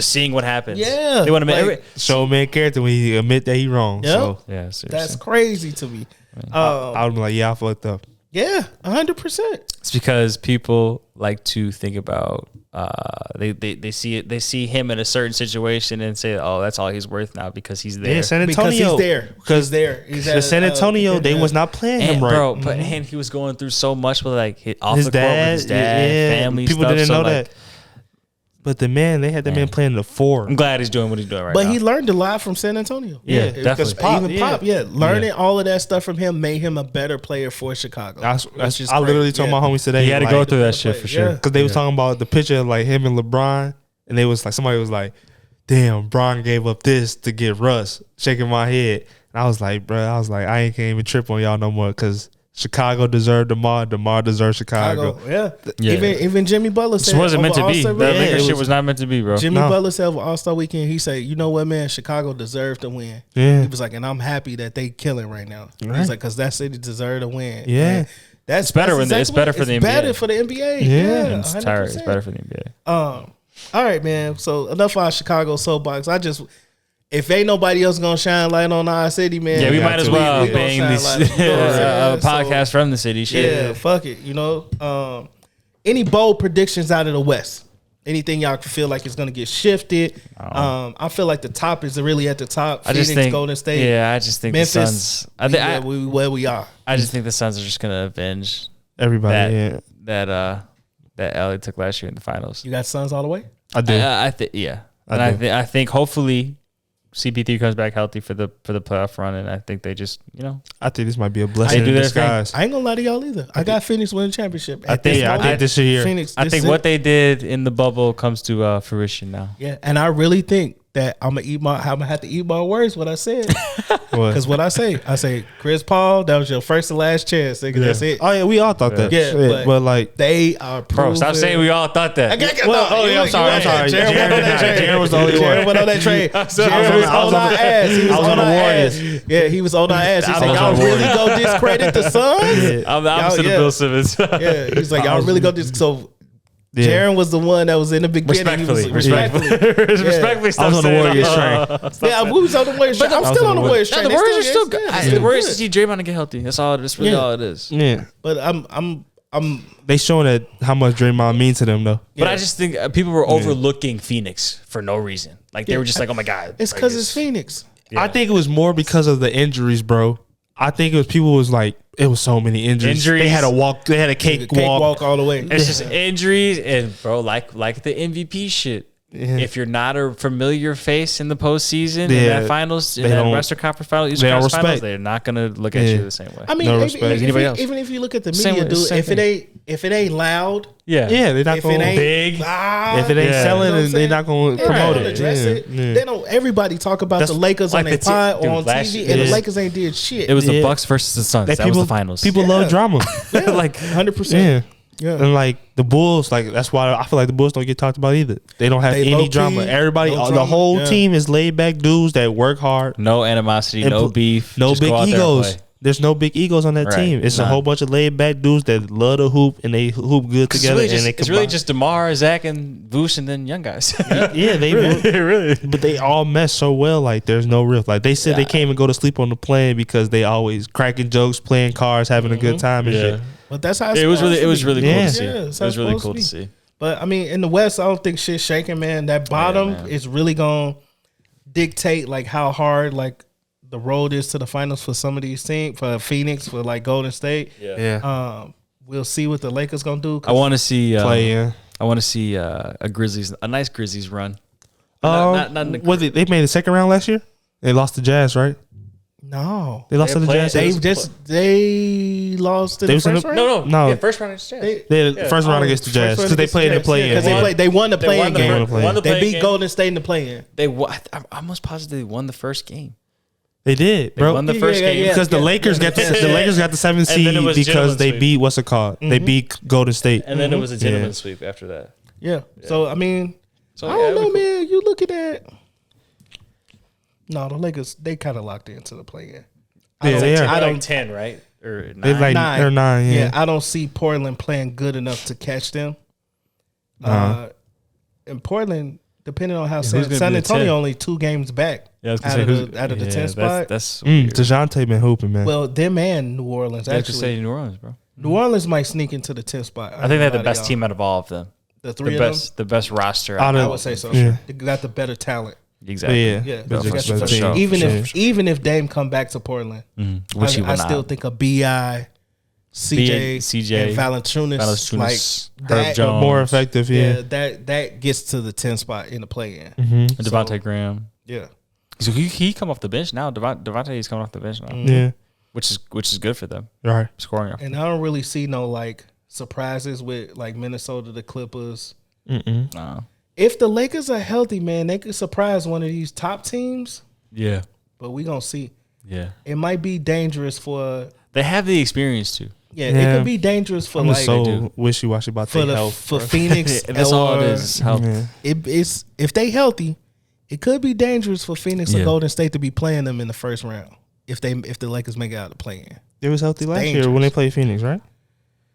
seeing what happens. Yeah, they want to admit show man character when he admit that he wrong. Yep. So yeah, seriously. That's crazy to me. I would be like, yeah, I fucked up. Yeah, 100%. It's because people like to think about they see him in a certain situation and say, oh, that's all he's worth now because he's there. Yeah, San Antonio. Because he's there. Because there. The San Antonio, they was not playing him right. Bro, but and he was going through so much with like off the court with his dad, family people stuff. didn't know like, that. But the man, they had the man playing the 4. I'm glad he's doing what he's doing right now. But he learned a lot from San Antonio. Yeah, definitely. Pop, learning all of that stuff from him made him a better player for Chicago. I literally told my homies today. He had to go through that shit for sure. Because they was talking about the picture of like him and LeBron. And they was like, somebody was like, damn, Bron gave up this to get Russ. Shaking my head. And I was like, bro, I ain't can't even trip on y'all no more because Chicago deserved DeMar. DeMar deserved Chicago. Yeah. Even Jimmy Butler said it wasn't meant to be. All-Star That Lakers shit was not meant to be, bro. Jimmy Butler said over All-Star Weekend, he said, you know what, man, Chicago deserved to win. Yeah. He was like, and I'm happy that they killing right now. He was like, because that city deserved to win. Yeah. And it's better for the NBA. Better for the NBA. Yeah. It's tired. It's better for the NBA. All right, man. So enough of our Chicago soapbox. If ain't nobody else gonna shine light on our city, man. Yeah, we might as well bang this podcast so, from the city. Shit. Yeah, fuck it. You know, any bold predictions out of the West? Anything y'all feel like is gonna get shifted? I feel like the top is really at the top. Phoenix, Golden State. Yeah, I just think Memphis, the Suns. where we are. I just think the Suns are just gonna avenge everybody. That LA took last year in the finals. You got Suns all the way? I do. I think yeah, and I think hopefully CP3 comes back healthy for the playoff run, and I think they just I think this might be a blessing in disguise. I ain't gonna lie to y'all either. I got Phoenix winning championship. I think this year. Phoenix, I think what they did in the bubble comes to fruition now. Yeah, and I really think that I'm gonna have to eat my words. What I said, because what I say, Chris Paul, that was your first and last chance. Nigga, that's it. Oh yeah, we all thought that. Yeah, but like they are. Bro, stop saying we all thought that. I'm sorry. Jared was the only one. Jared went on that trade. Jared was on our ass. He was on the Warriors. Yeah, he was on our ass. He said, "Y'all really go discredit the Suns?" I'm the opposite of Bill Simmons. Yeah, he's like, "Y'all really go dis." So. Yeah. Jaron was the one that was in the beginning. Respectfully. I was on the Warriors train. Yeah, we was on the Warriors train. I'm still on the Warriors train. The Warriors are still good. The Warriors just need Draymond to get healthy. That's all. That's really all it is. Yeah, but I'm. They showing that how much Draymond means to them though. But I just think people were overlooking Phoenix for no reason. Like they were just like, oh my god, it's because it's Phoenix. I think it was more because of the injuries, bro. I think it was people was like, it was so many injuries. They had a walk. They had a cake walk all the way. It's just injuries and bro, like the MVP shit. Yeah. If you're not a familiar face in the postseason, in that finals, in that Western Conference Finals, they're not gonna look at you the same way. I mean, even if you look at the media, dude, if it ain't loud, they're not going big. If it ain't selling, they're not going to promote it. They don't. Everybody talk about the Lakers on their pod or on TV, and the Lakers ain't did shit. It was the Bucks versus the Suns. That was the finals. People love drama, like 100%. Yeah, and like the Bulls, like that's why I feel like the Bulls don't get talked about either. They don't have any drama. Everybody, the whole team is laid back dudes that work hard. No animosity, no beef, no big egos. There's no big egos on that team. It's a whole bunch of laid back dudes that love to hoop and they hoop good together. It's really just DeMar, Zach, and Vooch, and then young guys. Yeah, they really. But they all mesh so well. Like there's no rift. Like they said they can't even go to sleep on the plane because they always cracking jokes, playing cards, having a good time and shit. But that's how it was really cool to see. Yeah, it was really cool to see. But I mean, in the West, I don't think shit's shaking, man. That bottom is really gonna dictate like how hard like the road is to the finals for some of these teams, for Phoenix, for like Golden State. We'll see what the Lakers gonna do. I want to see play. I want to see a nice Grizzlies run. They made the second round last year. They lost to Jazz, right? No, they lost to the Jazz. They lost in the first round. No. Yeah, first round against Jazz. First round against the Jazz because they played in the play-in. Because they won the play-in game. They beat Golden State in the play-in. I'm almost positive they won the first game. They did, bro. They won the first game because the Lakers got the 7th seed because they beat what's it called? They beat Golden State, and then it was a gentleman's sweep after that. Yeah. So I mean, I don't know, man. You look at that. No, the Lakers, they kind of locked into the play-in. I don't 10, right? Or 9. They're like 9. Yeah. I don't see Portland playing good enough to catch them. And Portland, depending on how San Antonio only 2 games back out of the 10 spot. That's DeJounte been hooping, man. Well, them and New Orleans, I have to actually. say New Orleans, bro. New Orleans might sneak into the 10th spot. I think they have the best team out of all of them. The three of them? The best roster. I would say so. Yeah. They got the better talent. Exactly. Yeah. For sure. Even if Dame come back to Portland, which he will I not. still think a BI, CJ, and Valanciunas, like that, Jones. More effective. Yeah. that gets to the 10th spot in the play-in. And Devontae Graham. Yeah. So he come off the bench now. Devontae is coming off the bench now. Yeah. Which is good for them. Right. Scoring. And I don't really see no like surprises with like Minnesota, the Clippers. If the Lakers are healthy, man, they could surprise one of these top teams. Yeah. But we gonna see. Yeah. It might be dangerous for. They have the experience too. Yeah, it could be dangerous for I'm so wishy-washy about their health. For Phoenix. That's all it is. Health. Yeah. It's if they healthy, it could be dangerous for Phoenix or Golden State to be playing them in the first round if the Lakers make it out of the play-in. It was healthy last year when they played Phoenix, right?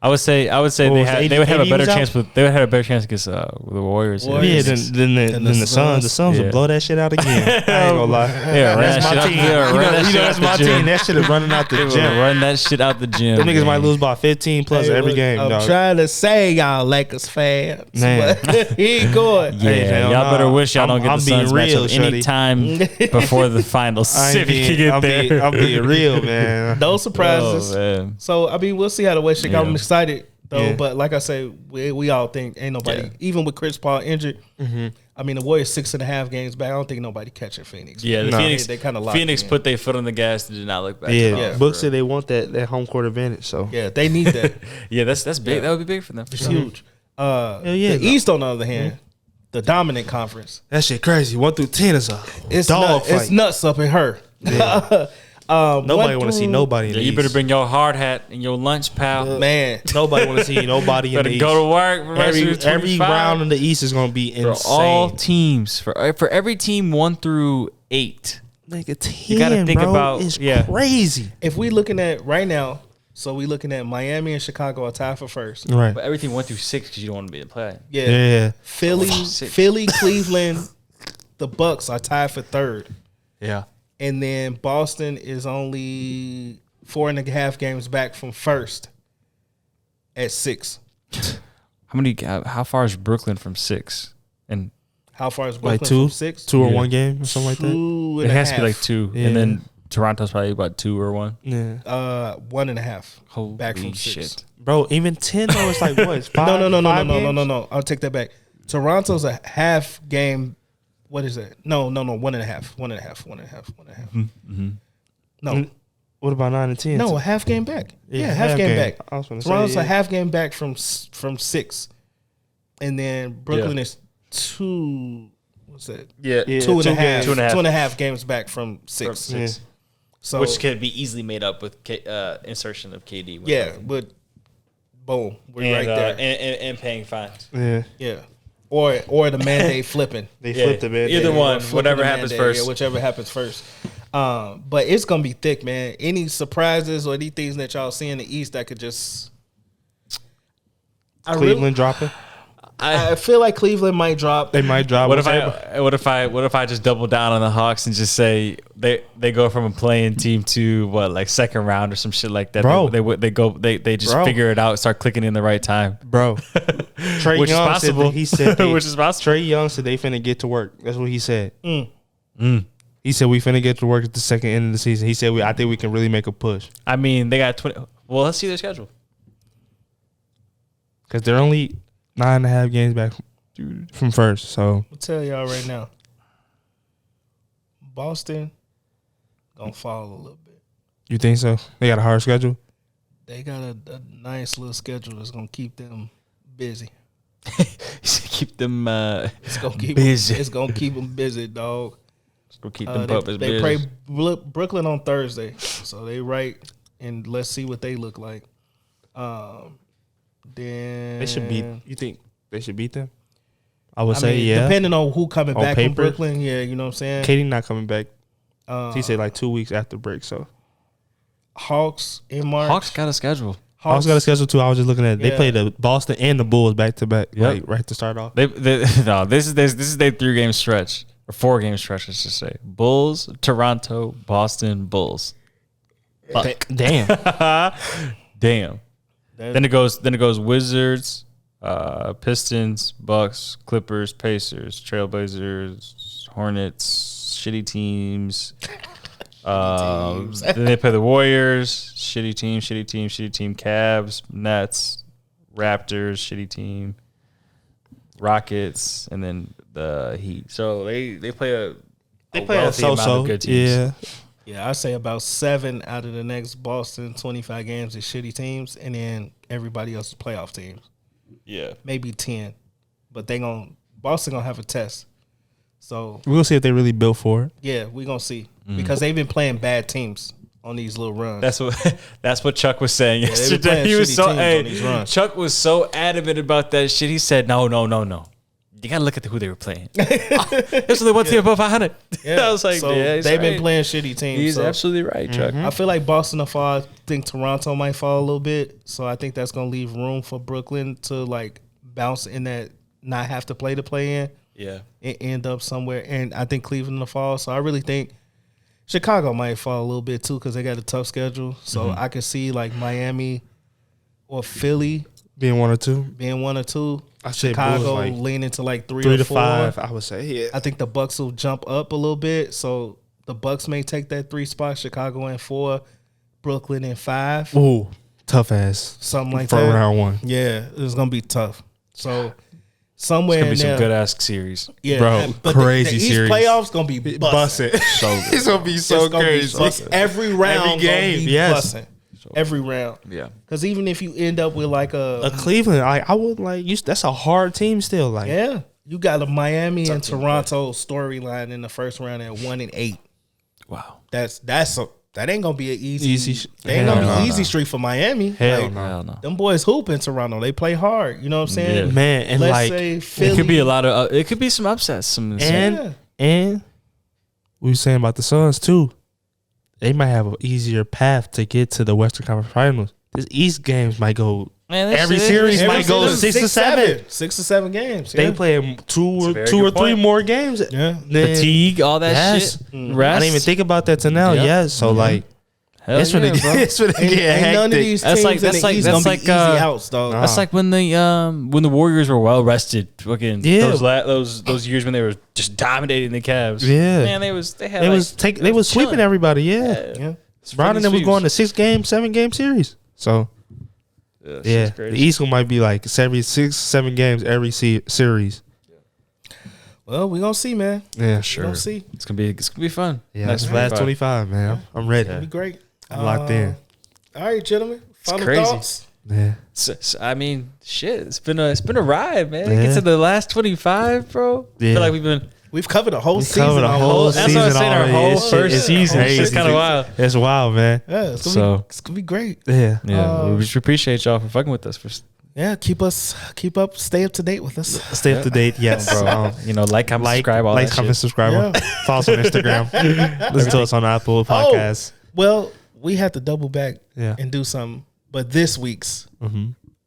I would say they would have a better chance. They would have a better chance against the Warriors. Yeah, than the Suns. The Suns would blow that shit out again. I ain't gonna lie. Yeah, that's my team. That's my team. That shit is running out the gym. Run that shit out the gym. Them niggas might lose by 15 plus every game. I'm trying to say y'all Lakers fans, but he ain't going. Yeah, y'all better wish y'all don't get the Suns matchup any time before the finals. I'm being real, man. No surprises. So I mean, we'll see how the West shake out. I'm excited though, but like I say, we all think ain't nobody, even with Chris Paul injured. I mean, the Warriors 6.5 games back. I don't think nobody catching Phoenix. Yeah, Phoenix. They kind of Phoenix put their foot on the gas and did not look back. Yeah, Book said they want that home court advantage. So yeah, they need that. Yeah, that's big. That would be big for them. It's huge. The East, on the other hand, the dominant conference. That shit crazy. 1 through 10 is a dog fight. It's nuts up in her. Yeah. Nobody want to see nobody in the you East. better bring your hard hat and your lunch, pal. Man, nobody want to see nobody in the East. Go to work. Every round in the East is going to be insane. For all teams. For every team 1 through 8. Nigga, 10, you got to think about is crazy. If we looking at right now, so we looking at Miami and Chicago are tied for first. Right. But everything 1 through 6 because you don't want to be in play. Yeah. Philly, Cleveland, the Bucks are tied for third. Yeah. And then Boston is only 4.5 games back from first at 6. How far is Brooklyn from 6? And how far is Brooklyn from 6? 2 or 1 game or something like that? 2.5. It has to be like 2. Yeah. And then Toronto's probably about 2 or 1. Yeah. 1.5 back from 6. Shit. Bro, even 10 though, it's like what? 5, No. I'll take that back. Toronto's a half game. What is that? No. 1.5. 1.5. No. What about 9 and 10? No, a half game back. Yeah, half game back. Toronto's a half game back from 6, and then Brooklyn is 2. What's that? Yeah, 2.5 games back from 6. Yeah. So which could be easily made up with insertion of KD. Yeah, but boom, we're right there, and paying fines. Yeah. Or the mandate flipping. They flipped the mandate. Either one, whatever happens first. Yeah, whichever happens first. But it's gonna be thick, man. Any surprises or any things that y'all see in the East that could just Cleveland dropping? I feel like Cleveland might drop. They might drop. What if I just double down on the Hawks and just say they go from a playing team to like second round or some shit like that? Bro, they just figure it out, start clicking in the right time, bro. Trey which Young is possible. He said which is possible. Trey Young said they finna get to work. That's what he said. He said we finna get to work at the second end of the season. He said I think we can really make a push. I mean, they got 20. Well, let's see their schedule because they're only 9.5 games back from first. So I'll tell y'all right now, Boston gonna fall a little bit. You think so? They got a hard schedule. They got a nice little schedule that's gonna keep them busy. Keep them it's gonna keep busy. It's gonna keep them busy, dog. It's gonna keep them busy. They play Brooklyn on Thursday, so they right, and let's see what they look like. Then they should beat. You think they should beat them? I would say, yeah. Depending on who coming back paper. from Brooklyn, yeah, you know what I'm saying? KD not coming back. He said like 2 weeks after break, so. Hawks in March. Hawks got a schedule. Hawks got a schedule too. I was just looking at it. They played the Boston and the Bulls back to back, Yep. like right to start off. No, this is their 3-game stretch or 4-game stretch. Let's just say Bulls, Toronto, Boston, Bulls. Damn. Damn. Then it goes Wizards, Pistons, Bucks, Clippers, Pacers, Trailblazers, Hornets, shitty teams. Then they play the Warriors, shitty team, Cavs, Nets, Raptors, shitty team, Rockets, and then the Heat. So they play a wealthy amount of good teams. Yeah. Yeah, I say about 7 out of the next Boston 25 games is shitty teams, and then everybody else is playoff teams. Yeah. Maybe 10, but Boston gonna have a test. So We're gonna see if they really built for it. yeah, we gonna see because they've been playing bad teams on these little runs. That's what Chuck was saying they've been yesterday. playing He was shitty so teams on these runs. Chuck was so adamant about that shit. He said, No. You gotta look at who they were playing. This was the one team above 500. Yeah. I was like, so yeah, they've been right. playing shitty teams. He's so absolutely right, Chuck. I feel like Boston will fall. I think Toronto might fall a little bit. So I think that's gonna leave room for Brooklyn to like bounce in that, not have to play in. Yeah. And end up somewhere. And I think Cleveland will fall. So I really think Chicago might fall a little bit too because they got a tough schedule. So I could see like Miami or Philly Being 1 or 2. being 1 or 2. I say Chicago Bulls, like, leaning to like 3 3 or to 4. 5, I would say. Yeah. I think the Bucks will jump up a little bit. So the Bucks may take that 3 spot. Chicago in 4, Brooklyn in 5. Ooh, tough ass. Something like for that. round 1. Yeah, it's gonna be tough. So somewhere It's gonna be in some there, good ass series. yeah, Bro, but crazy the East series. playoffs gonna be busting. It's gonna be so It's gonna be crazy. busting. Every round, Every game, gonna be yes. busting. Every round, Yeah. because even if you end up with like A Cleveland, I would like you. That's a hard team still. Like, yeah, you got a Miami and Toronto storyline in the first round at 1 and 8. Wow. That ain't gonna be an easy. Easy. They ain't gonna be Hell an easy streak for Miami. Hell Like, no. Hell no. them boys hoop in Toronto. They play hard. You know what I'm saying? Yeah. man, and Let's like, say Philly. It could be a lot of. It could be some upsets. and we were saying about the Suns too. They might have an easier path to get to the Western Conference Finals. This East games might go. Every series might go 6 to 7. 6 to 7 games. They yeah. play two or very 3 good point. more games. Yeah. Then- Fatigue, all that Yes. shit. I Rest. didn't even think about that till now. Yep. Yes, so like Hell it's gonna yeah, bro. it's gonna get Ain't none of hectic. these That's teams like- in that's the like- East that's gonna like, be easy outs, dog. That's like when the Warriors were well rested. Fucking Yeah. those years when they were just dominating the Cavs. Yeah. Man, they was sweeping chilling. everybody. Yeah, Yeah. Brown and them was going to 7 game series. So yeah, the East one might be like 7 games every series. Well, we gonna see, man. Yeah, We sure. gonna see. It's gonna be fun. Yeah, Next that's last 25, man. I'm ready. It'll be great. I'm locked in. All right, gentlemen. Final crazy. thoughts. Yeah, So, I mean, shit. It's been a ride, man. Yeah. Get to the last 25, bro. I Yeah. feel like We've covered a whole we season. covered a whole that's season what I'm saying, our already. whole This shit first is season. It's crazy. just kinda wild. It's wild, man. Yeah, it's gonna, So- be, it's gonna be great. Yeah, Yeah, we just appreciate y'all for fucking with us. Yeah, stay up to date with us. stay up to date. Yes, Bro, like, comment, subscribe, all like, that comment, shit. subscribe. Yeah. Follow us on Instagram. Listen to us on Apple Podcasts. Well, we have to double back Yeah. and do something. But this week's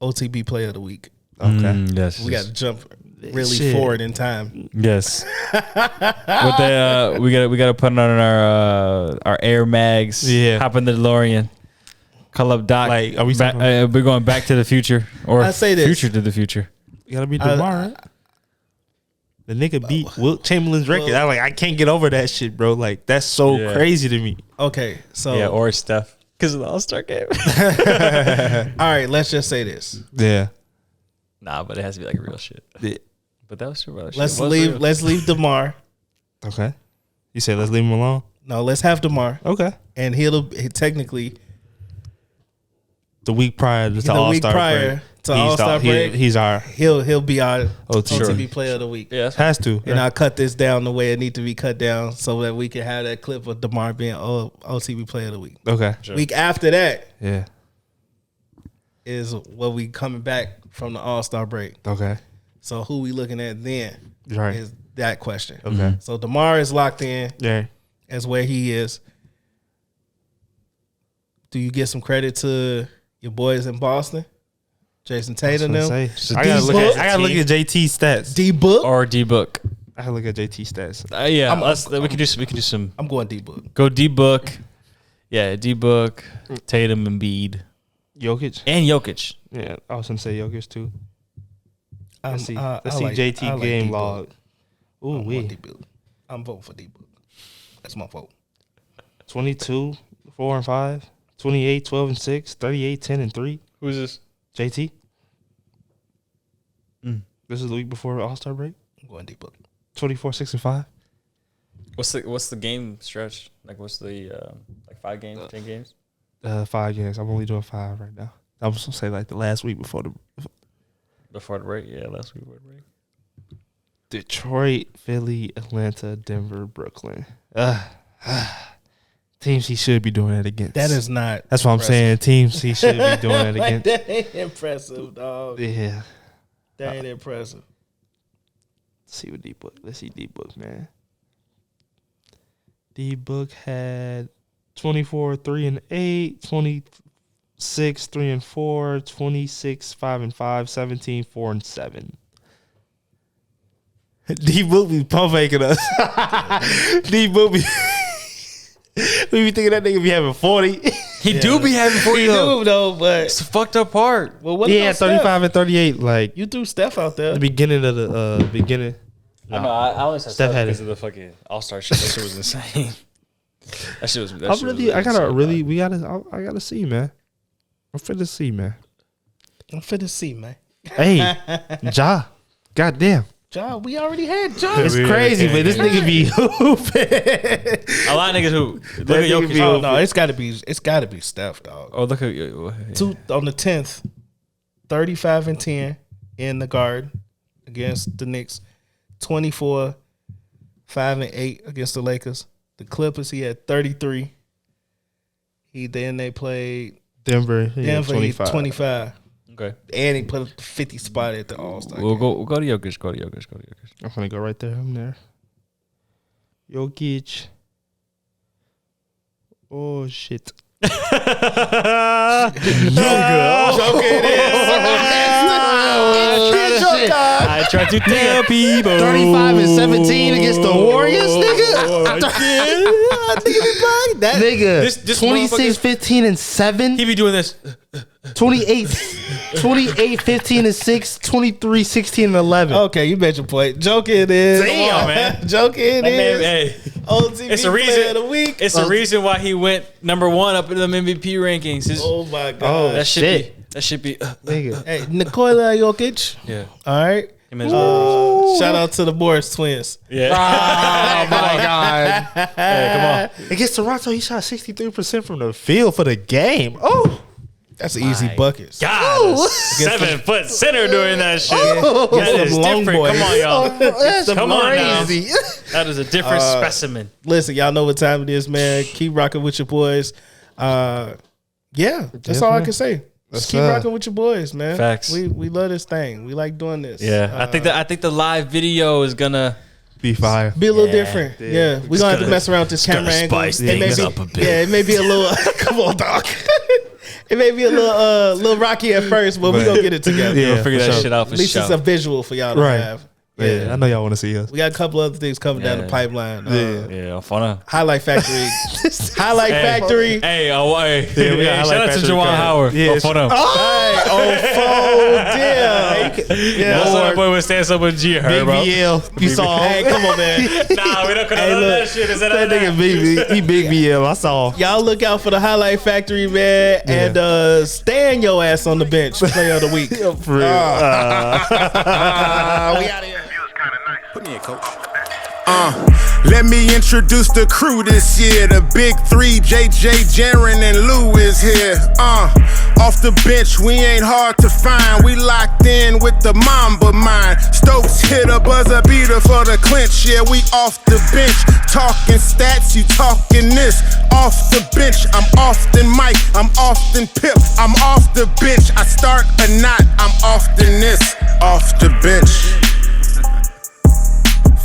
OTB Player of the Week, Okay. Yes. we got to jump really Shit. forward in time. Yes. What they we got to put it on our Air Mags. Yeah. Hop in the DeLorean. Call up Doc. Like, are we back, talking- we're going back to the future or I say this. future to the future. You gotta be DeMar, right? The nigga beat Wilt Chamberlain's record. I can't get over that shit, bro. Like, that's so Yeah. crazy to me. Okay, so Yeah, or Steph because of the All-Star game. all right, let's just say this. Yeah. Nah, but it has to be like real shit. Yeah. But that was true. Bro. Let's leave DeMar. Okay. You said let's leave him alone? No, let's have DeMar, Okay. and he'll technically The week prior to the the All-Star week prior break. to All-Star break. He's our he'll be our OTB. OTB Player of the Week. Yeah, that's Has to. And I'll cut this down the way it need to be cut down so that we can have that clip of DeMar being OTB Player of the Week. Okay. Week after that Yeah. is what we coming back from the All-Star break. Okay. So who we looking at then? Right. Is that question. Okay. So DeMar is locked in. Yeah. As where he is. Do you give some credit to your boys in Boston? Jason Tatum them? I gotta look at JT's stats. D-Book? Or D-Book. I gotta look at JT stats. We could do some. I'm going D-Book. Go D-Book. Yeah, D-Book, Tatum, Embiid. Jokic? And Jokic. Yeah, I was gonna say Jokic too. Let's see like JT game D-Book. log. Ooh, I'm voting for D-Book. That's my vote. 22, 4 and 5, 28, 12 and 6, 38, 10 and 3. Who's this? JT. This is the week before All-Star break. I'm going D-Book. 24, 6 and 5. What's the game stretch? Like what's the 5 games, 10 games? 5 games. I'm only doing 5 right now. I was gonna say like the last week before the break. Yeah, last week before the break. Detroit, Philly, Atlanta, Denver, Brooklyn. Teams he should be doing it against. That is not. That's what I'm saying. Teams he should be doing it against. That ain't impressive, dog. Yeah. That ain't impressive. Let's see what D-Book. Let's see D-Book, man. D-Book had 24, 3 and 8, 26, 3 and 4, 26, 5 and 5, 17, 4 and 7. D-Book be pump faking us. D-Book be we be thinking that nigga be having 40. He do be having 40 though, but it's the fucked up part. Well, what yeah, about 35 Steph? and 38. Like You threw Steph out there. the beginning of the beginning. I know. I only said Steph Steph had because it. of the fucking All-Star shit. That shit was insane. That shit was. I gotta see, man. I'm finna see, man. I'm finna see, man. Hey, Ja. Goddamn. Ja, we already had Ja. It's crazy, but this nigga be hooping. A lot of niggas who look That at nigga Jokic. be Oh no, it's gotta be Steph, dog. Oh, look at On the 10th, 35 and 10 in the guard against the Knicks. 24, 5 and 8 against the Lakers. The Clippers, he had 33. They played Denver, he had Denver, 25. Okay, And he put up the 50 spot at the All-Star we'll game. go to Jokic. Go to Jokic. I'm gonna go right there. I'm there. Jokic. Oh shit. Joker it is. I tried to tell people. 35 and 17 against the Warriors, nigga. Nigga, This 26, 15 and 7. He be doing this. 28, 15 and 6, 23, 16 and 11. Okay, you bet your point. Joker it is. Damn, man. Joker it That is. man, hey, OTB it's a player reason. of the week. It's the reason why he went number 1 up in the MVP rankings. Oh my God. That should shit. be. That should be. Nigga. Hey, Nikola Jokic. Yeah. All right. Him and his brothers. Shout out to the Morris twins. Yeah. Oh my God. Hey, come on. Against Toronto, he shot 63% from the field for the game. Oh. That's an easy bucket. God, 7-foot center doing that shit. Against That is them long different. boys. Come on, y'all. That's Come on now. crazy. That is a different specimen. Listen, y'all know what time it is, man. Keep rocking with your boys. Yeah, that's all I can say. Just keep rocking with your boys, man. Facts. We love this thing. We like doing this. Yeah, I think the live video is gonna Be fire. Be a little different. Yeah. We're gonna have to mess around with this camera angle. spice things up a bit. Yeah, it may be a little come on, dog. It may be a little rocky at first, but we're gonna get it together. we'll figure that sure. shit out for At least sure. it's a visual for y'all to Right. have. Yeah, I know y'all want to see us. We got a couple other things coming down the Yeah. pipeline. Yeah, fun. Highlight Factory. Highlight Factory. Hey, we got shout Highlight out to Factory Juwan coming. Howard. Yeah, For them. Yeah. That's why that boy was standing up with G. Her, Big bro. BL. You saw Hey, him. come on, man. Nah, we don't could have done that shit. Is that That nigga big. He big BL. I saw. Y'all look out for the Highlight Factory, man, and stand your ass on the bench. Player of the week. For real. We out of here. Put me in, coach. Let me introduce the crew this year. The big three, JJ, Jaren, and Lou is here. Off the bench, we ain't hard to find. We locked in with the Mamba mind. Stokes hit a buzzer beater for the clinch. Yeah, we off the bench. Talking stats, you talking this. Off the bench, I'm often Mike, I'm often Pip. I'm off the bench, I start a knot, I'm often this. Off the bench.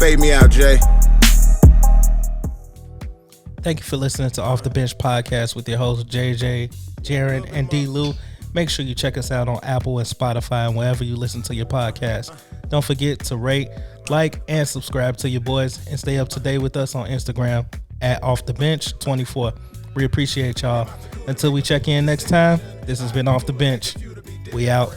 Fade me out, Jay. Thank you for listening to Off the Bench Podcast with your hosts JJ, Jaren, and D. Lou. Make sure you check us out on Apple and Spotify and wherever you listen to your podcast. Don't forget to rate, like, and subscribe to your boys, and stay up to date with us on Instagram at Off the Bench 24. We appreciate y'all. Until we check in next time, this has been Off the Bench. We out.